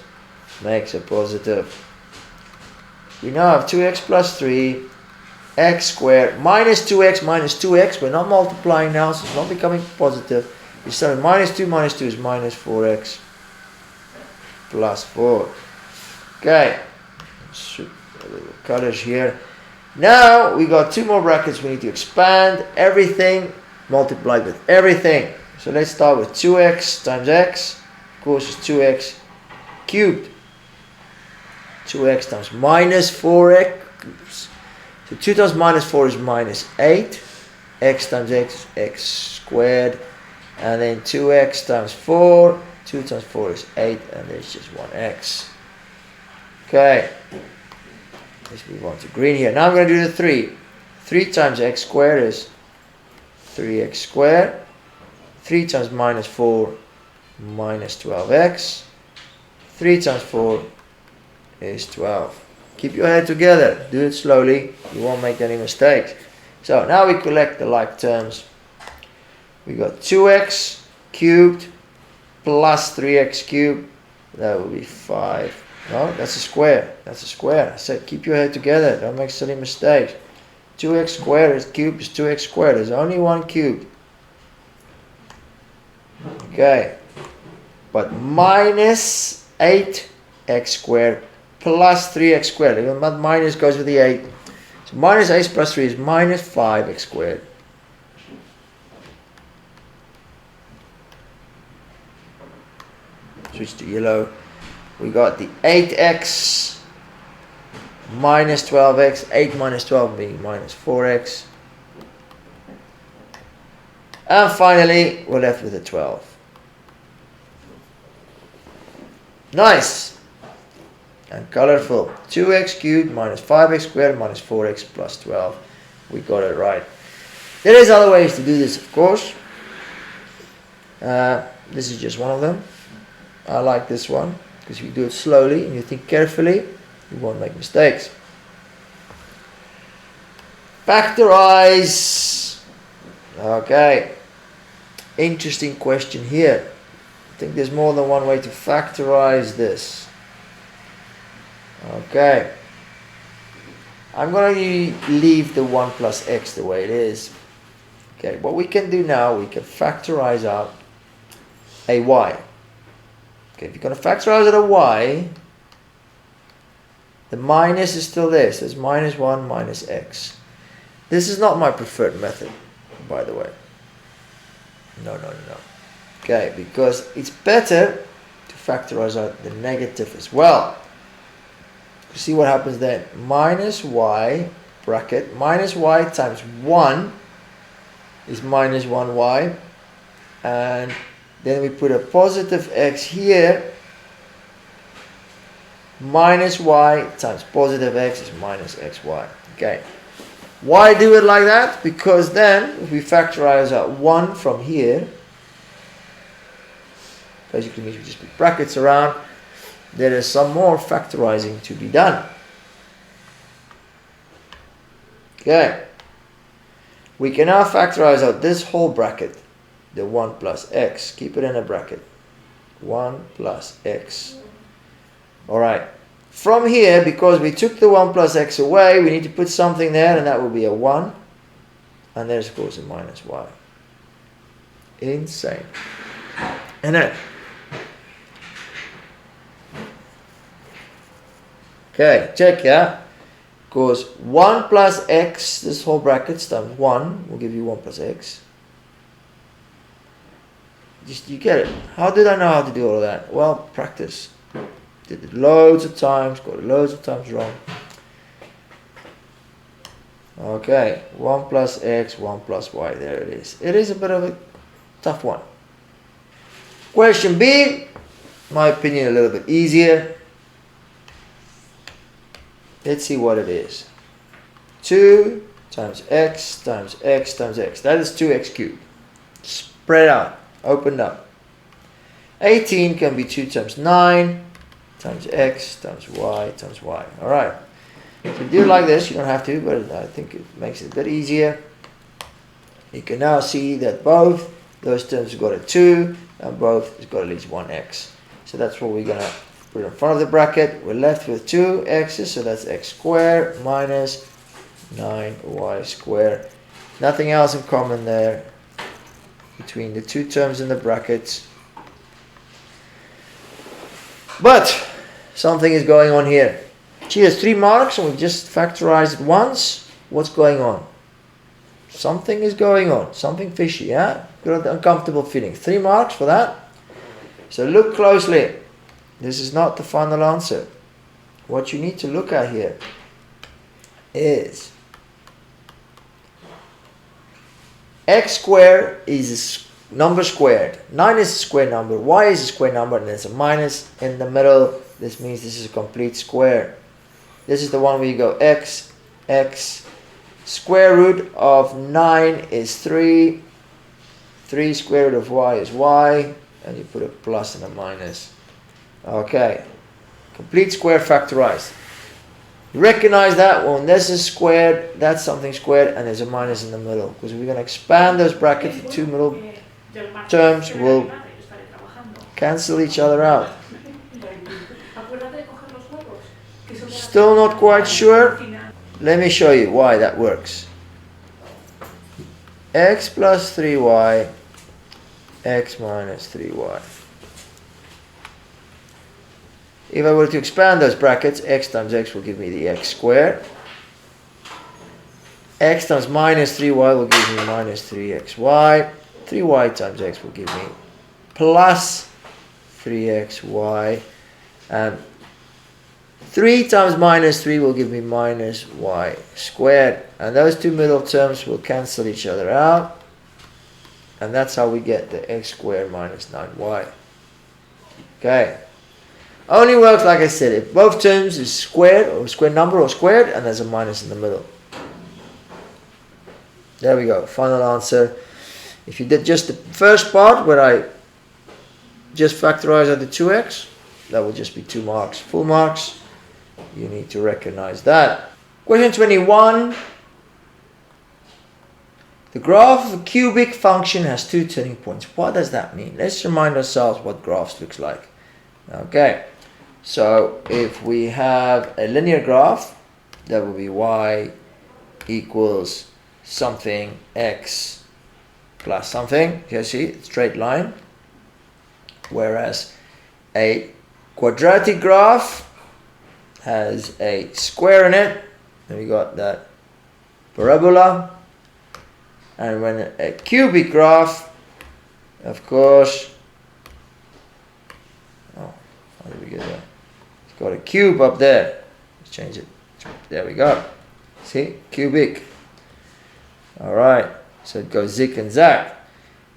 makes a positive. We now have 2x plus 3, x squared, minus 2x minus 2x. We're not multiplying now, so it's not becoming positive. We start with minus 2 is minus 4x plus 4. Okay, shoot a little colors here. Now we got two more brackets. We need to expand everything multiplied with everything. So let's start with 2x times x. Of course, it's 2x cubed. 2x times minus 4x. So 2 times minus 4 is minus 8. X times x is x squared. And then 2x times 4, 2 times 4 is 8, and there's just 1x. Okay, let's move on to green here. Now I'm going to do the 3. 3 times x squared is 3x squared. 3 times minus 4, minus 12x. 3 times 4 is 12. Keep your head together. Do it slowly. You won't make any mistakes. So now we collect the like terms. We got 2x cubed plus 3x cubed. That will be 5. No, that's a square. That's a square. I said keep your head together. Don't make silly mistakes. 2x squared is cubed is 2x squared. There's only one cubed. Okay. But minus 8x squared plus 3x squared. Even that minus goes with the 8. So minus 8 plus 3 is minus 5x squared. Switch to yellow. We got the 8x minus 12x. 8 minus 12 being minus 4x. And finally, we're left with a 12. Nice and colorful. 2x cubed minus 5x squared minus 4x plus 12. We got it right. There is other ways to do this, of course. This is just one of them. I like this one because if you do it slowly and you think carefully, you won't make mistakes. Factorize. Okay. Interesting question here. I think there's more than one way to factorize this. Okay. I'm going to leave the 1 plus x the way it is. Okay, what we can do now, we can factorize out a y. Okay, if you're going to factorize out a y, The minus is still there, so it's minus 1 minus x. This is not my preferred method, by the way. No. Okay, because it's better to factorize out the negative as well. You see what happens then? Minus y, bracket, minus y times 1 is minus 1y. And then we put a positive x here. Minus y times positive x is minus xy. Okay. Why do it like that? Because then, if we factorize out 1 from here, basically means we just put brackets around, there is some more factorizing to be done. Okay. We can now factorize out this whole bracket, the 1 plus x. Keep it in a bracket. 1 plus x. Alright. From here, because we took the 1 plus x away, we need to put something there, and that will be a 1. And there's, of course, a minus y. Insane. And then, okay, check, yeah? Because 1 plus x, this whole bracket times 1 will give you 1 plus x. Just, you get it. How did I know how to do all of that? Well, practice. Did it loads of times, got it loads of times wrong. Okay, 1 plus x, 1 plus y, there it is. It is a bit of a tough one. Question B, my opinion, a little bit easier. Let's see what it is. 2 times x times x times x. That is 2x cubed. Spread out, opened up. 18 can be 2 times 9 times x times y times y. Alright. So do it like this. You don't have to, but I think it makes it a bit easier. You can now see that both those terms have got a 2 and both has got at least 1x. So that's what we're going to put in front of the bracket. We're left with 2 x's, so that's x squared minus 9y squared. Nothing else in common there between the two terms in the brackets. But something is going on here. Gee, there's 3 marks and we've just factorized it once. What's going on? Something is going on. Something fishy, yeah? Got an uncomfortable feeling. 3 marks for that. So look closely. This is not the final answer. What you need to look at here is x squared is a number squared. 9 is a square number. Y is a square number, and there's a minus in the middle. This means this is a complete square. This is the one where you go x. Square root of 9 is 3. 3 square root of y is y. And you put a plus and a minus. Okay. Complete square factorized. You recognize that when this is squared, that's something squared, and there's a minus in the middle. Because we're going to expand those brackets, the two middle terms will cancel each other out. Still not quite sure? Let me show you why that works. X plus 3y, x minus 3y. If I were to expand those brackets, x times x will give me the x squared. X times minus 3y will give me minus 3xy. 3y times x will give me plus 3xy. And 3 times minus 3 will give me minus y squared. And those two middle terms will cancel each other out. And that's how we get the x squared minus 9y. Okay. Only works, like I said, if both terms is squared, or square number, or squared, and there's a minus in the middle. There we go. Final answer. If you did just the first part, where I just factorize out the 2x, that will just be 2 marks. Full marks. You need to recognize that. Question 21. The graph of a cubic function has 2 turning points. What does that mean? Let's remind ourselves what graphs looks like. Okay. So if we have a linear graph, that will be y equals something x plus something. You see, straight line. Whereas a quadratic graph has a square in it, and we got that parabola. And when a cubic graph, of course, oh, how did we get that? It's got a cube up there. Let's change it. There we go. See, cubic. All right, so it goes zig and zag.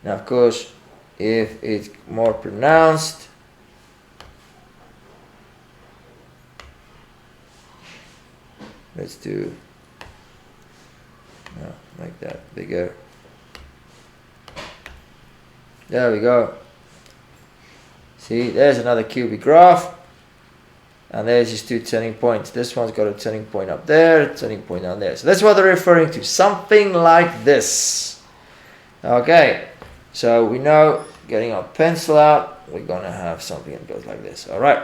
Now, of course, if it's more pronounced, let's do, make that bigger. There we go. See, there's another cubic graph. And there's his two turning points. This one's got a turning point up there, a turning point down there. So that's what they're referring to. Something like this. Okay. So we know, getting our pencil out, we're going to have something that goes like this. All right.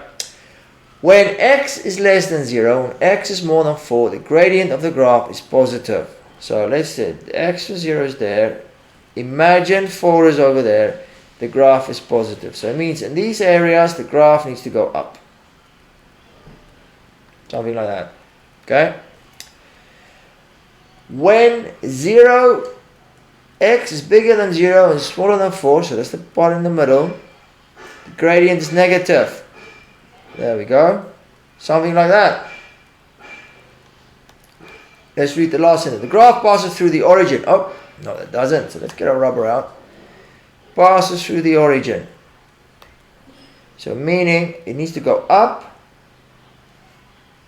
When x is less than 0, when x is more than 4, the gradient of the graph is positive. So let's say x for 0 is there. Imagine 4 is over there. The graph is positive. So it means in these areas, the graph needs to go up. Something like that. Okay? When 0, x is bigger than 0 and smaller than 4, so that's the part in the middle, the gradient is negative. There we go. Something like that. Let's read the last sentence. The graph passes through the origin. Oh, no, that doesn't. So let's get our rubber out. Passes through the origin. So meaning it needs to go up.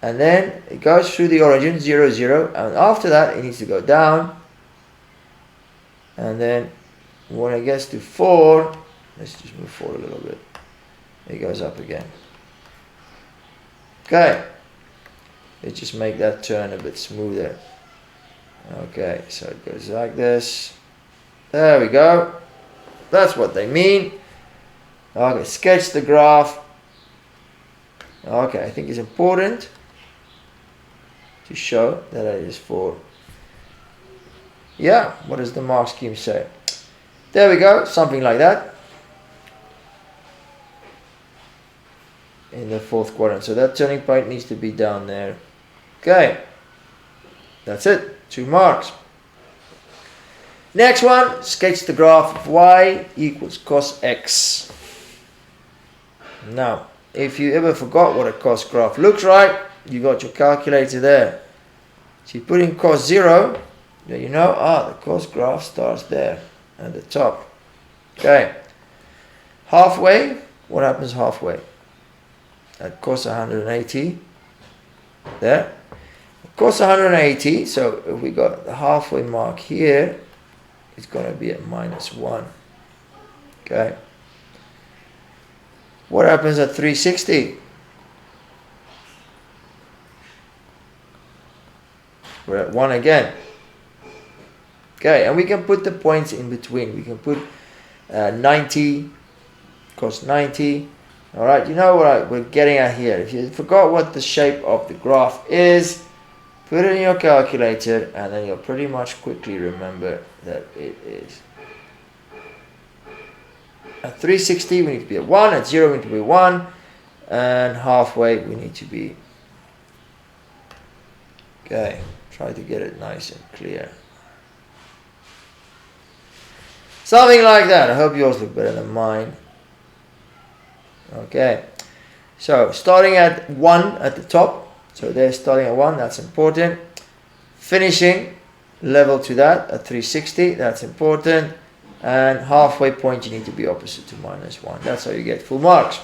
And then it goes through the origin, 0, 0. And after that, it needs to go down. And then when it gets to 4, let's just move forward a little bit. It goes up again. Okay. Let's just make that turn a bit smoother. Okay, so it goes like this. There we go. That's what they mean. Okay, sketch the graph. Okay, I think it's important to show that it is 4. Yeah, what does the mark scheme say? There we go, something like that. In the 4th quadrant. So that turning point needs to be down there. Okay. That's it. 2 marks. Next one, sketch the graph of y equals cos x. Now, if you ever forgot what a cos graph looks like, you got your calculator there. So you put in cos 0, then you know, the cos graph starts there at the top. Okay. Halfway, what happens halfway? At cos 180, there. Cos 180, so if we got the halfway mark here, it's going to be at -1. Okay. What happens at 360? We're at 1 again. Okay, and we can put the points in between. We can put 90, cos 90. All right, you know what we're getting at here. If you forgot what the shape of the graph is, put it in your calculator, and then you'll pretty much quickly remember that it is. At 360, we need to be at 1. At 0, we need to be 1. And halfway, we need to be. Okay, try to get it nice and clear. Something like that. I hope yours look better than mine. Okay, so starting at 1 at the top. So they're starting at 1, that's important. Finishing level to that at 360, that's important. And halfway point, you need to be opposite to -1. That's how you get full marks.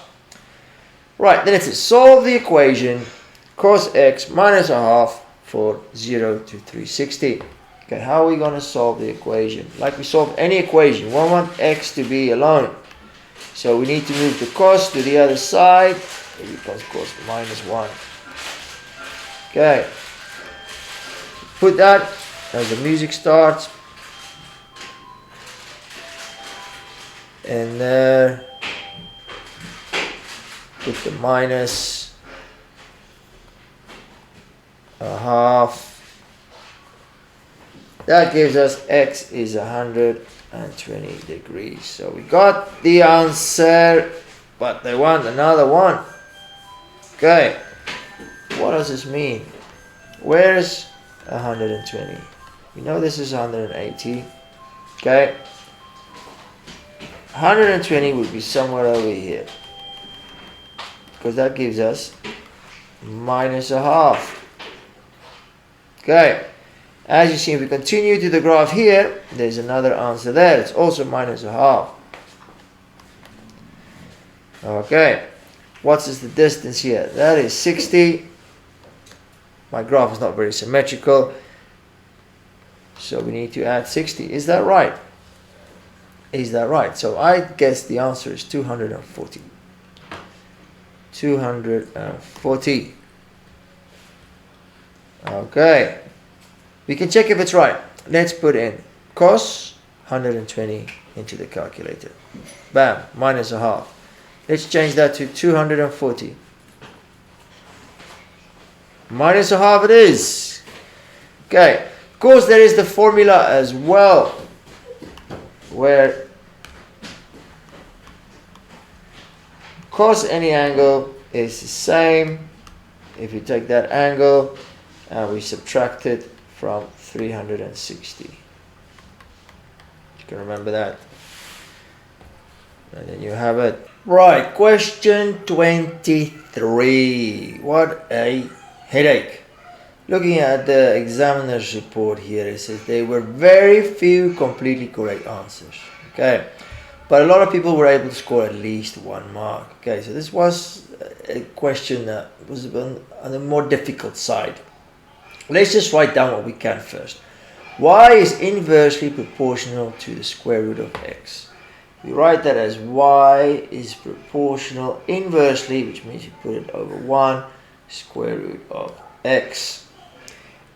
Right, then it says solve the equation cos x minus a half for 0 to 360. Okay, how are we going to solve the equation? Like we solve any equation, we want x to be alone. So we need to move the cos to the other side. It becomes cos -1. Okay. Put that as the music starts. And there. Put the minus a half. That gives us x is 120 degrees. So we got the answer, but they want another one. Okay. what does this mean? Where's 120? We know this is 180. Okay. 120 would be somewhere over here, because that gives us minus a half. Okay. As you see, if we continue to the graph here, there's another answer there. It's also minus a half. Okay. What is the distance here? That is 60. My graph is not very symmetrical, so we need to add 60. Is that right? Is that right? So I guess the answer is 240. 240. Okay. We can check if it's right. Let's put in cos 120 into the calculator. Bam, minus a half. Let's change that to 240. Minus a half it is. Okay. Of course, there is the formula as well, where cos any angle is the same if you take that angle and we subtract it from 360. You can remember that. And then you have it. Right, question 23. What a headache. Looking at the examiner's report here, it says there were very few completely correct answers. Okay, but a lot of people were able to score at least 1 mark. Okay, so this was a question that was on the more difficult side. Let's just write down what we can first. Y is inversely proportional to the square root of x. We write that as y is proportional inversely, which means you put it over 1 square root of x.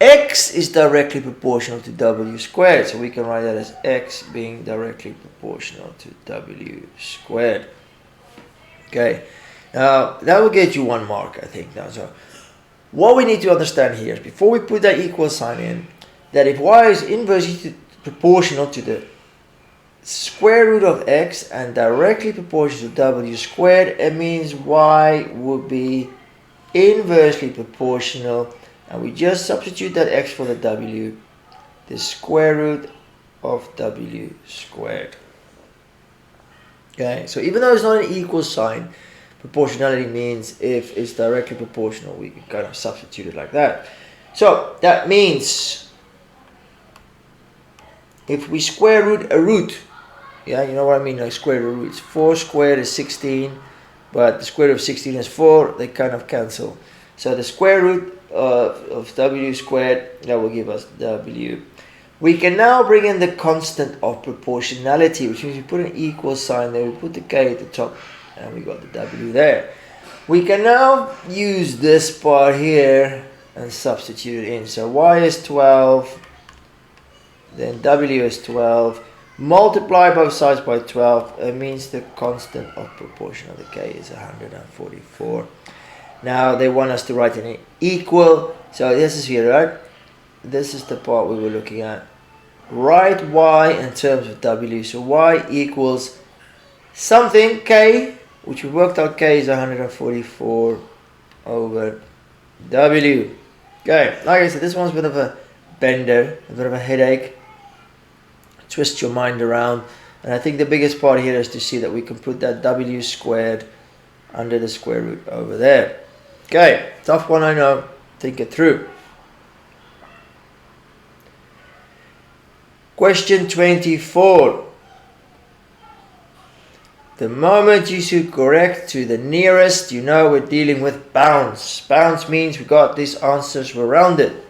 X is directly proportional to w squared, so we can write that as x being directly proportional to w squared. Okay, now that will get you 1 mark, I think. Now, so what we need to understand here is, before we put that equal sign in, that if y is inversely proportional to the square root of x and directly proportional to w squared, it means y would be inversely proportional, and we just substitute that x for the w, the square root of w squared. Okay, so even though it's not an equal sign, proportionality means if it's directly proportional, we can kind of substitute it like that. So that means if we square root a root, yeah, you know what I mean, like square root roots. 4 squared is 16, but the square root of 16 is 4, they kind of cancel. So the square root of w squared, that will give us w. We can now bring in the constant of proportionality, which means we put an equal sign there, we put the k at the top, and we got the w there. We can now use this part here and substitute it in. So y is 12, then w is 12. Multiply both sides by 12, it means the constant of proportion of the k is 144. Now they want us to write an equal, so this is here, right? This is the part we were looking at. Write y in terms of w, so y equals something, k, which we worked out, k is 144 over w. Okay, like I said, this one's a bit of a bender, a bit of a headache. Twist your mind around, and I think the biggest part here is to see that we can put that w squared under the square root over there. Okay, tough one, I know. Think it through. Question 24. The moment you should correct to the nearest, you know we're dealing with bounds. Bounds means we got these answers were rounded.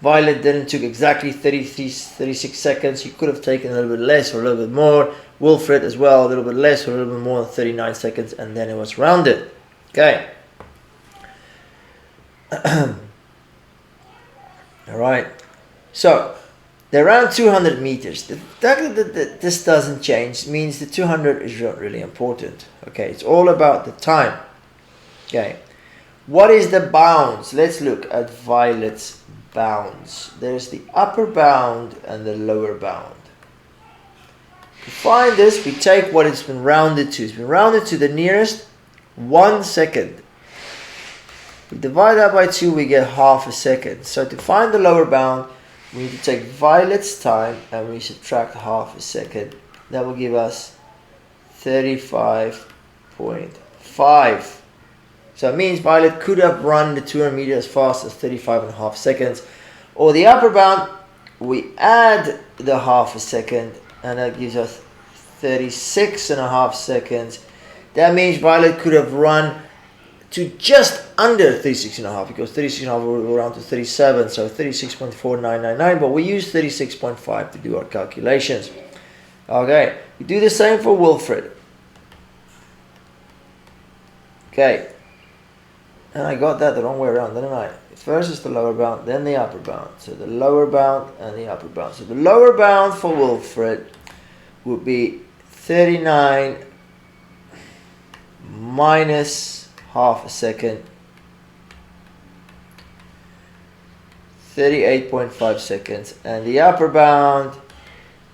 Violet didn't took exactly 36 seconds. You could have taken a little bit less or a little bit more. Wilfred as well, a little bit less or a little bit more than 39 seconds, and then it was rounded. Okay. Alright. So, they're around 200 meters. The fact that this doesn't change means the 200 is not really important. Okay, it's all about the time. Okay. What is the bounds? Let's look at Violet's bounds. There's the upper bound and the lower bound. To find this, we take what it's been rounded to. It's been rounded to the nearest 1 second. We divide that by 2, we get half a second. So to find the lower bound, we need to take Violet's time and we subtract half a second. That will give us 35.5. So it means Violet could have run the 200 meters as fast as 35.5 seconds. Or the upper bound, we add the half a second and that gives us 36.5 seconds. That means Violet could have run to just under 36.5 because 36.5 will go around to 37, so 36.4999, but we use 36.5 to do our calculations. Okay, we do the same for Wilfred. Okay, and I got that the wrong way around, didn't I? First is the lower bound, then the upper bound. So the lower bound and the upper bound. So the lower bound for Wilfred would be 39 minus half a second, 38.5 seconds, and the upper bound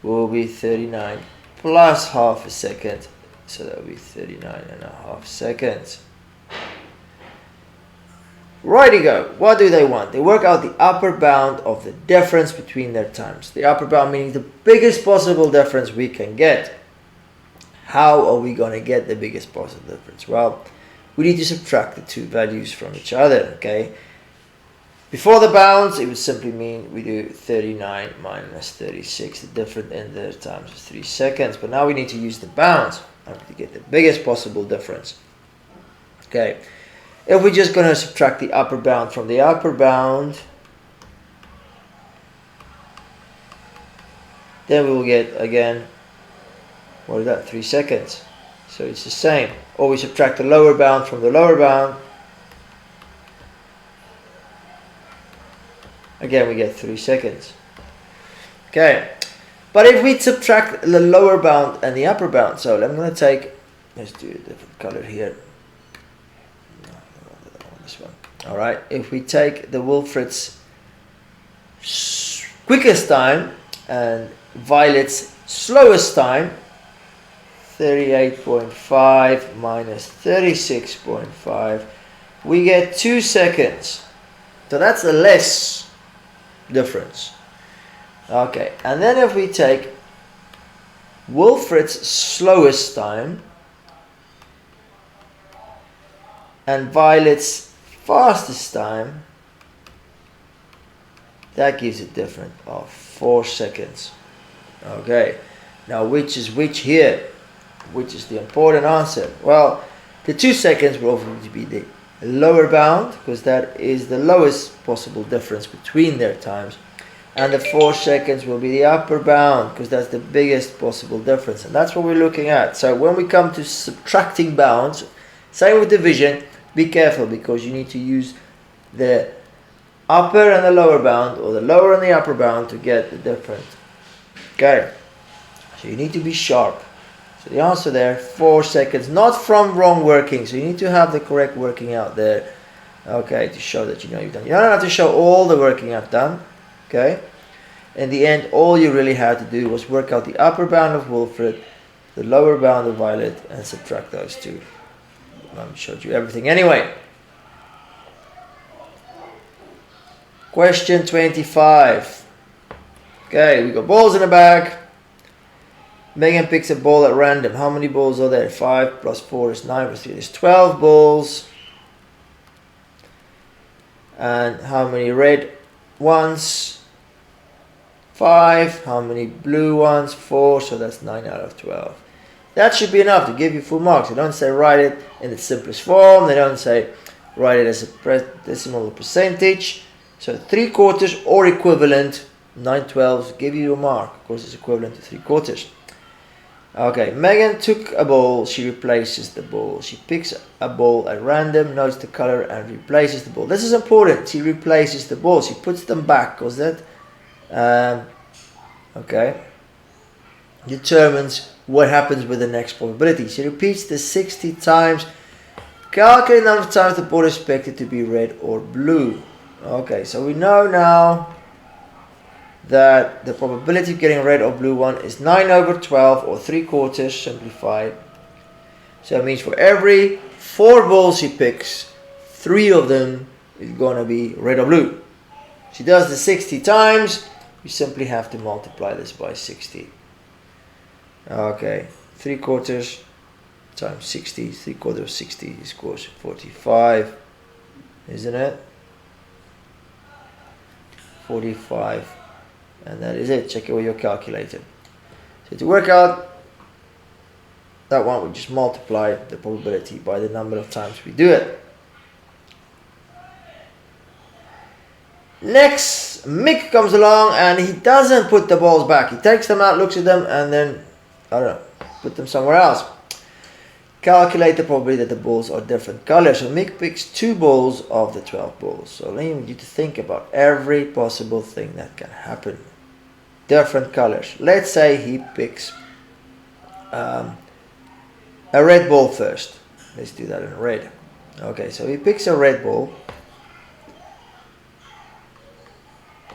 will be 39 plus half a second, so that will be 39.5 seconds. Righty go. What do they want? They work out the upper bound of the difference between their times. The upper bound meaning the biggest possible difference we can get. How are we going to get the biggest possible difference? Well, we need to subtract the two values from each other, okay? Before the bounds, it would simply mean we do 39 minus 36. The difference in their times is 3 seconds. But now we need to use the bounds to get the biggest possible difference. Okay. If we're just going to subtract the upper bound from the upper bound, then we will get, again, what is that, 3 seconds. So it's the same. Or we subtract the lower bound from the lower bound. Again, we get 3 seconds. Okay. But if we subtract the lower bound and the upper bound, so I'm going to take, let's do a different color here. This one. All right, if we take the Wilfred's quickest time and Violet's slowest time, 38.5 minus 36.5, we get 2 seconds. So that's a less difference. Okay, and then if we take Wilfred's slowest time and Violet's fastest time, that gives a difference of 4 seconds. Okay, now which is which here? Which is the important answer? Well, the 2 seconds will obviously be the lower bound because that is the lowest possible difference between their times, and the 4 seconds will be the upper bound because that's the biggest possible difference, and that's what we're looking at. So when we come to subtracting bounds, same with division, be careful because you need to use the upper and the lower bound or the lower and the upper bound to get the difference. Okay, so you need to be sharp. So the answer there, 4 seconds, not from wrong working. So you need to have the correct working out there, okay, to show that you know you've done. You don't have to show all the working I've done, okay. In the end, all you really had to do was work out the upper bound of Wilfred, the lower bound of Violet, and subtract those two. I showed you everything anyway. Question 25. Okay, we got balls in a bag. Megan picks a ball at random. How many balls are there? 5 plus 4 is 9 plus 3 is 12 balls. And how many red ones? 5. How many blue ones? 4. So that's 9 out of 12. That should be enough to give you full marks. They don't say write it in its simplest form. They don't say write it as a decimal or percentage. So 3/4 or equivalent, 9/12 give you a mark. Of course, it's equivalent to 3/4. Okay, Megan took a ball. She replaces the ball. She picks a ball at random, notes the color, and replaces the ball. This is important. She replaces the ball. She puts them back because that, determines what happens with the next probability. She repeats this 60 times. Calculate the number of times the ball is expected to be red or blue. Okay, so we know now that the probability of getting red or blue one is 9/12 or 3/4 simplified. So it means for every 4 balls she picks, 3 of them is going to be red or blue. She does the 60 times, you simply have to multiply this by 60. Okay, 3/4 times 60, 3/4 of 60 is, of course, 45, isn't it? 45, and that is it. Check it with your calculator. So to work out that one, we just multiply the probability by the number of times we do it. Next, Mick comes along and he doesn't put the balls back. He takes them out, looks at them, and then, I don't know, put them somewhere else. Calculate the probability that the balls are different colors. So Mick picks 2 balls of the 12 balls. So I need you to think about every possible thing that can happen. Different colors. Let's say he picks a red ball first. Let's do that in red. Okay, so he picks a red ball.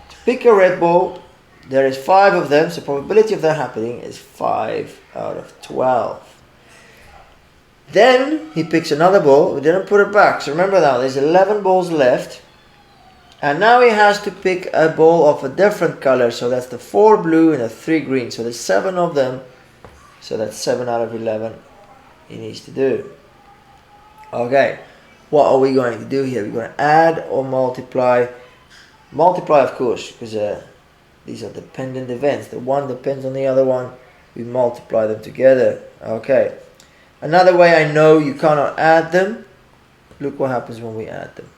To pick a red ball, there is 5 of them, so probability of that happening is 5 out of 12. Then he picks another ball. We didn't put it back, so remember now there's 11 balls left, and now he has to pick a ball of a different color. So that's the 4 blue and the 3 green. So there's 7 of them, so that's 7 out of 11 he needs to do. Okay, what are we going to do here? We're going to add or multiply. Multiply, of course, because these are dependent events. The one depends on the other one. We multiply them together. Okay. Another way I know you cannot add them, look what happens when we add them.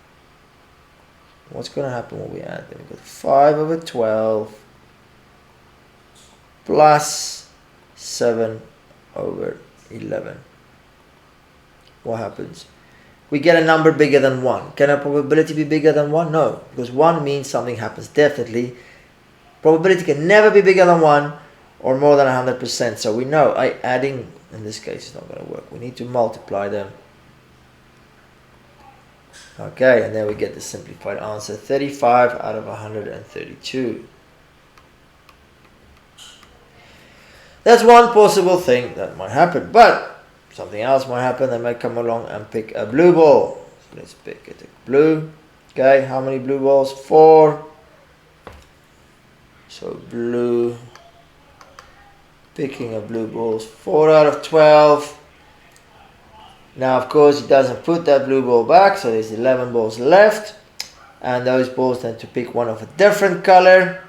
What's going to happen when we add them? We've got 5 over 12 plus 7 over 11. What happens? We get a number bigger than 1. Can a probability be bigger than 1? No, because 1 means something happens definitely. Probability can never be bigger than 1 or more than 100%. So we know adding, in this case, is not going to work. We need to multiply them. Okay, and then we get the simplified answer, 35 out of 132. That's one possible thing that might happen, but something else might happen. They might come along and pick a blue ball. So let's pick it, blue. Okay, how many blue balls? 4. So blue, picking a blue balls, 4 out of 12. Now, of course, he doesn't put that blue ball back, so there's 11 balls left, and those balls tend to pick one of a different color.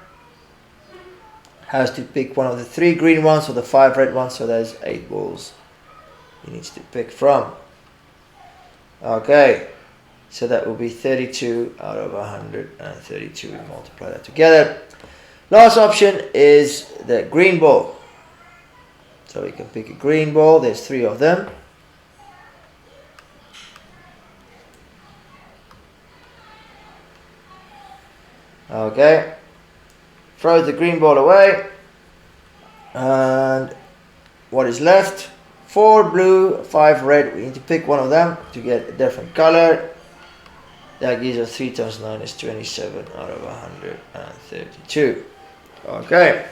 Has to pick one of the 3 green ones or the 5 red ones, so there's 8 balls he needs to pick from. Okay, so that will be 32 out of 132. We multiply that together. Last option is the green ball. So we can pick a green ball. There's 3 of them. Okay, throw the green ball away, and what is left? 4 blue, 5 red. We need to pick one of them to get a different color. That gives us 3 times 9 is 27 out of 132. Okay,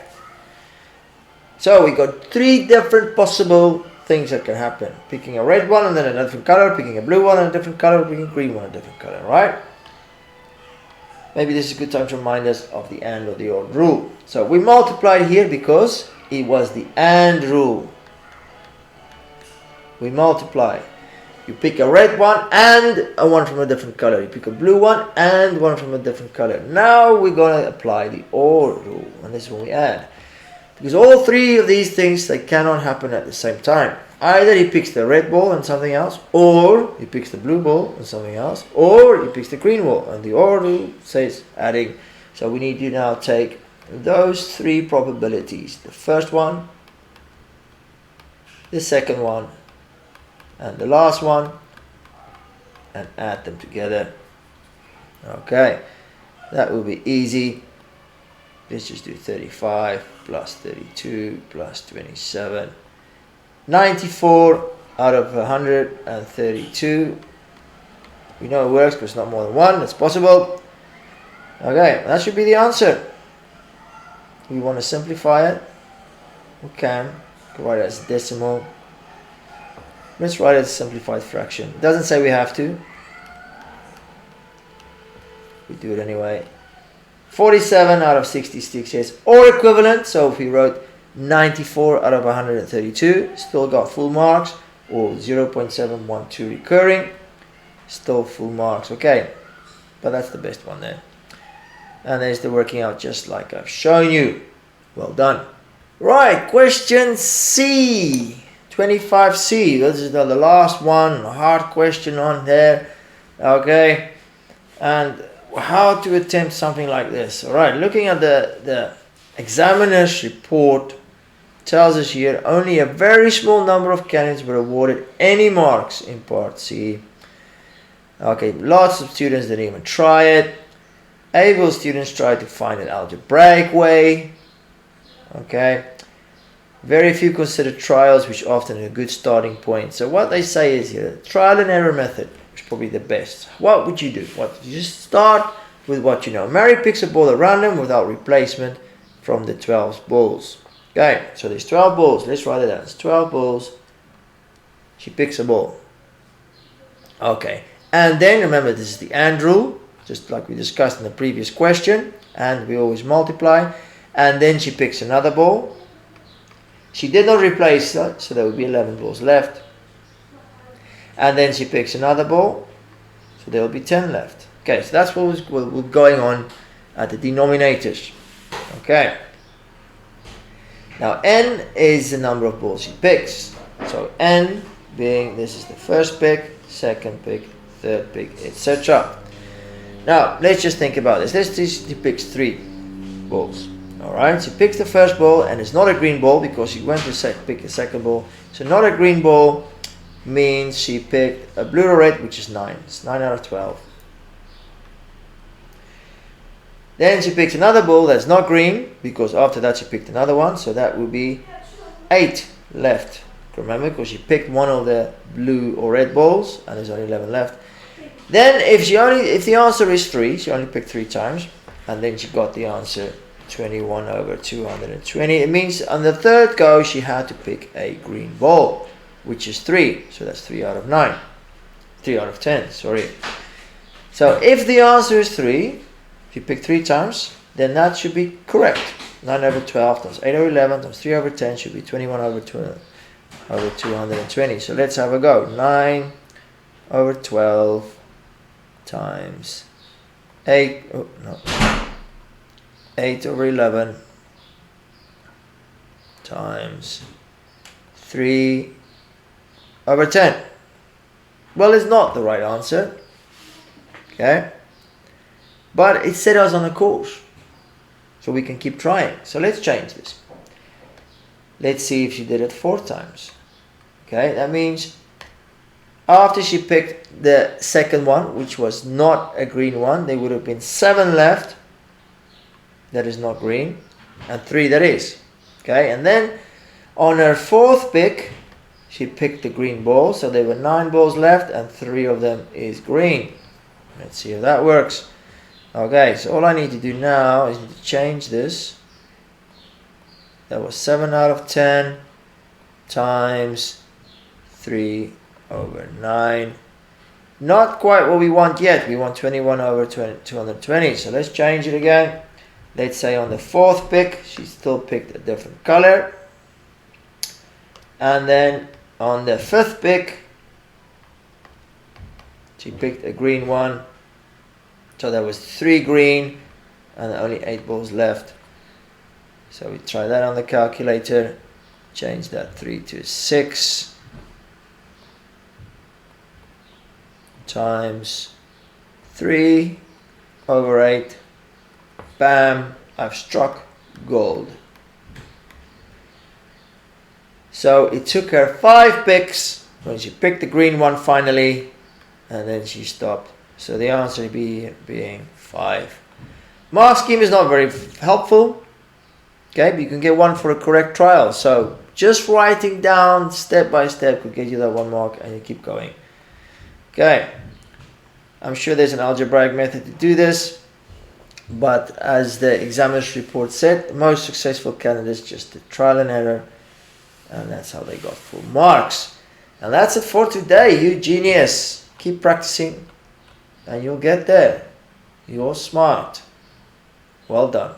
so we got 3 different possible things that can happen. Picking a red one and then a different color, picking a blue one and a different color, picking a green one and a different color, right? Maybe this is a good time to remind us of the AND or the OR rule. So we multiplied here because it was the AND rule. We multiply. You pick a red one and a one from a different color. You pick a blue one and one from a different color. Now we're going to apply the OR rule, and this is when we add. Because all 3 of these things, they cannot happen at the same time. Either he picks the red ball and something else, or he picks the blue ball and something else, or he picks the green ball. And the OR rule says adding. So we need to now take those 3 probabilities. The first one, the second one, and the last one, and add them together. Okay, that will be easy. Let's just do 35 plus 32 plus 27. 94 out of 132. We know it works because it's not more than 1. It's possible. Okay, that should be the answer. We want to simplify it. We can write it as decimal. Let's write it as a simplified fraction. It doesn't say we have to. do it anyway. 47 out of 66, yes, or equivalent. So if we wrote 94 out of 132, still got full marks, or 0.712 recurring, still full marks. Okay, but that's the best one there. And there's the working out just like I've shown you. Well done. Right, question C, 25C. This is the last one, a hard question on there. Okay, and how to attempt something like this. All right, looking at the examiner's report, tells us here only a very small number of candidates were awarded any marks in part C. Okay, lots of students didn't even try it. Able students tried to find an algebraic way. Okay, very few consider trials, which often are a good starting point. So what they say is here, trial and error method is probably the best. What would you do? You just start with what you know. Mary picks a ball at random without replacement from the 12 balls. Okay, so there's 12 balls. Let's write it down. It's 12 balls. She picks a ball. Okay, and then remember, this is the AND rule, just like we discussed in the previous question, and we always multiply. And then she picks another ball. She did not replace that, so there will be 11 balls left. And then she picks another ball, so there will be 10 left. Okay, so that's what was going on at the denominators. Okay. Now n is the number of balls she picks. So n being, this is the first pick, second pick, third pick, etc. Now let's just think about this. Let's see, she picks 3 balls. Alright, she picks the first ball and it's not a green ball because she went to pick the second ball. So not a green ball means she picked a blue or red, which is 9. It's 9 out of 12. Then she picks another ball that's not green, because after that she picked another one, so that would be 8 left. Remember, because she picked one of the blue or red balls, and there's only 11 left. Then if the answer is 3, she only picked 3 times, and then she got the answer 21 over 220. It means on the third go she had to pick a green ball, which is 3. So that's 3 out of 9. 3 out of 10, sorry. So if the answer is 3, if you pick 3 times, then that should be correct. 9 over 12 times 8 over 11 times 3 over 10 should be 21 over 220. So let's have a go. 9 over 12 times 8 over 11 times 3 over 10. Well, it's not the right answer. Okay. But it set us on a course, so we can keep trying. So let's change this. Let's see if she did it 4 times. Okay, that means after she picked the second one, which was not a green one, there would have been 7 left. That is not green, and 3 that is. Okay, and then on her 4th pick, she picked the green ball, so there were 9 balls left, and 3 of them is green. Let's see if that works. Okay, so all I need to do now is to change this. That was 7 out of 10 times 3 over 9. Not quite what we want yet. We want 21 over 220. So let's change it again. Let's say on the 4th pick, she still picked a different color. And then on the 5th pick, she picked a green one. So there was 3 green and only 8 balls left. So we try that on the calculator. Change that 3 to 6 times 3 over 8. Bam, I've struck gold. So it took her 5 picks when she picked the green one finally, and then she stopped. So the answer being 5. Mark scheme is not very helpful. Okay, but you can get 1 for a correct trial. So just writing down step by step could get you that 1 mark, and you keep going. Okay, I'm sure there's an algebraic method to do this, but as the examiner's report said, most successful candidates just did trial and error, and that's how they got full marks. And that's it for today, you genius. Keep practicing and you'll get there. You're smart. Well done.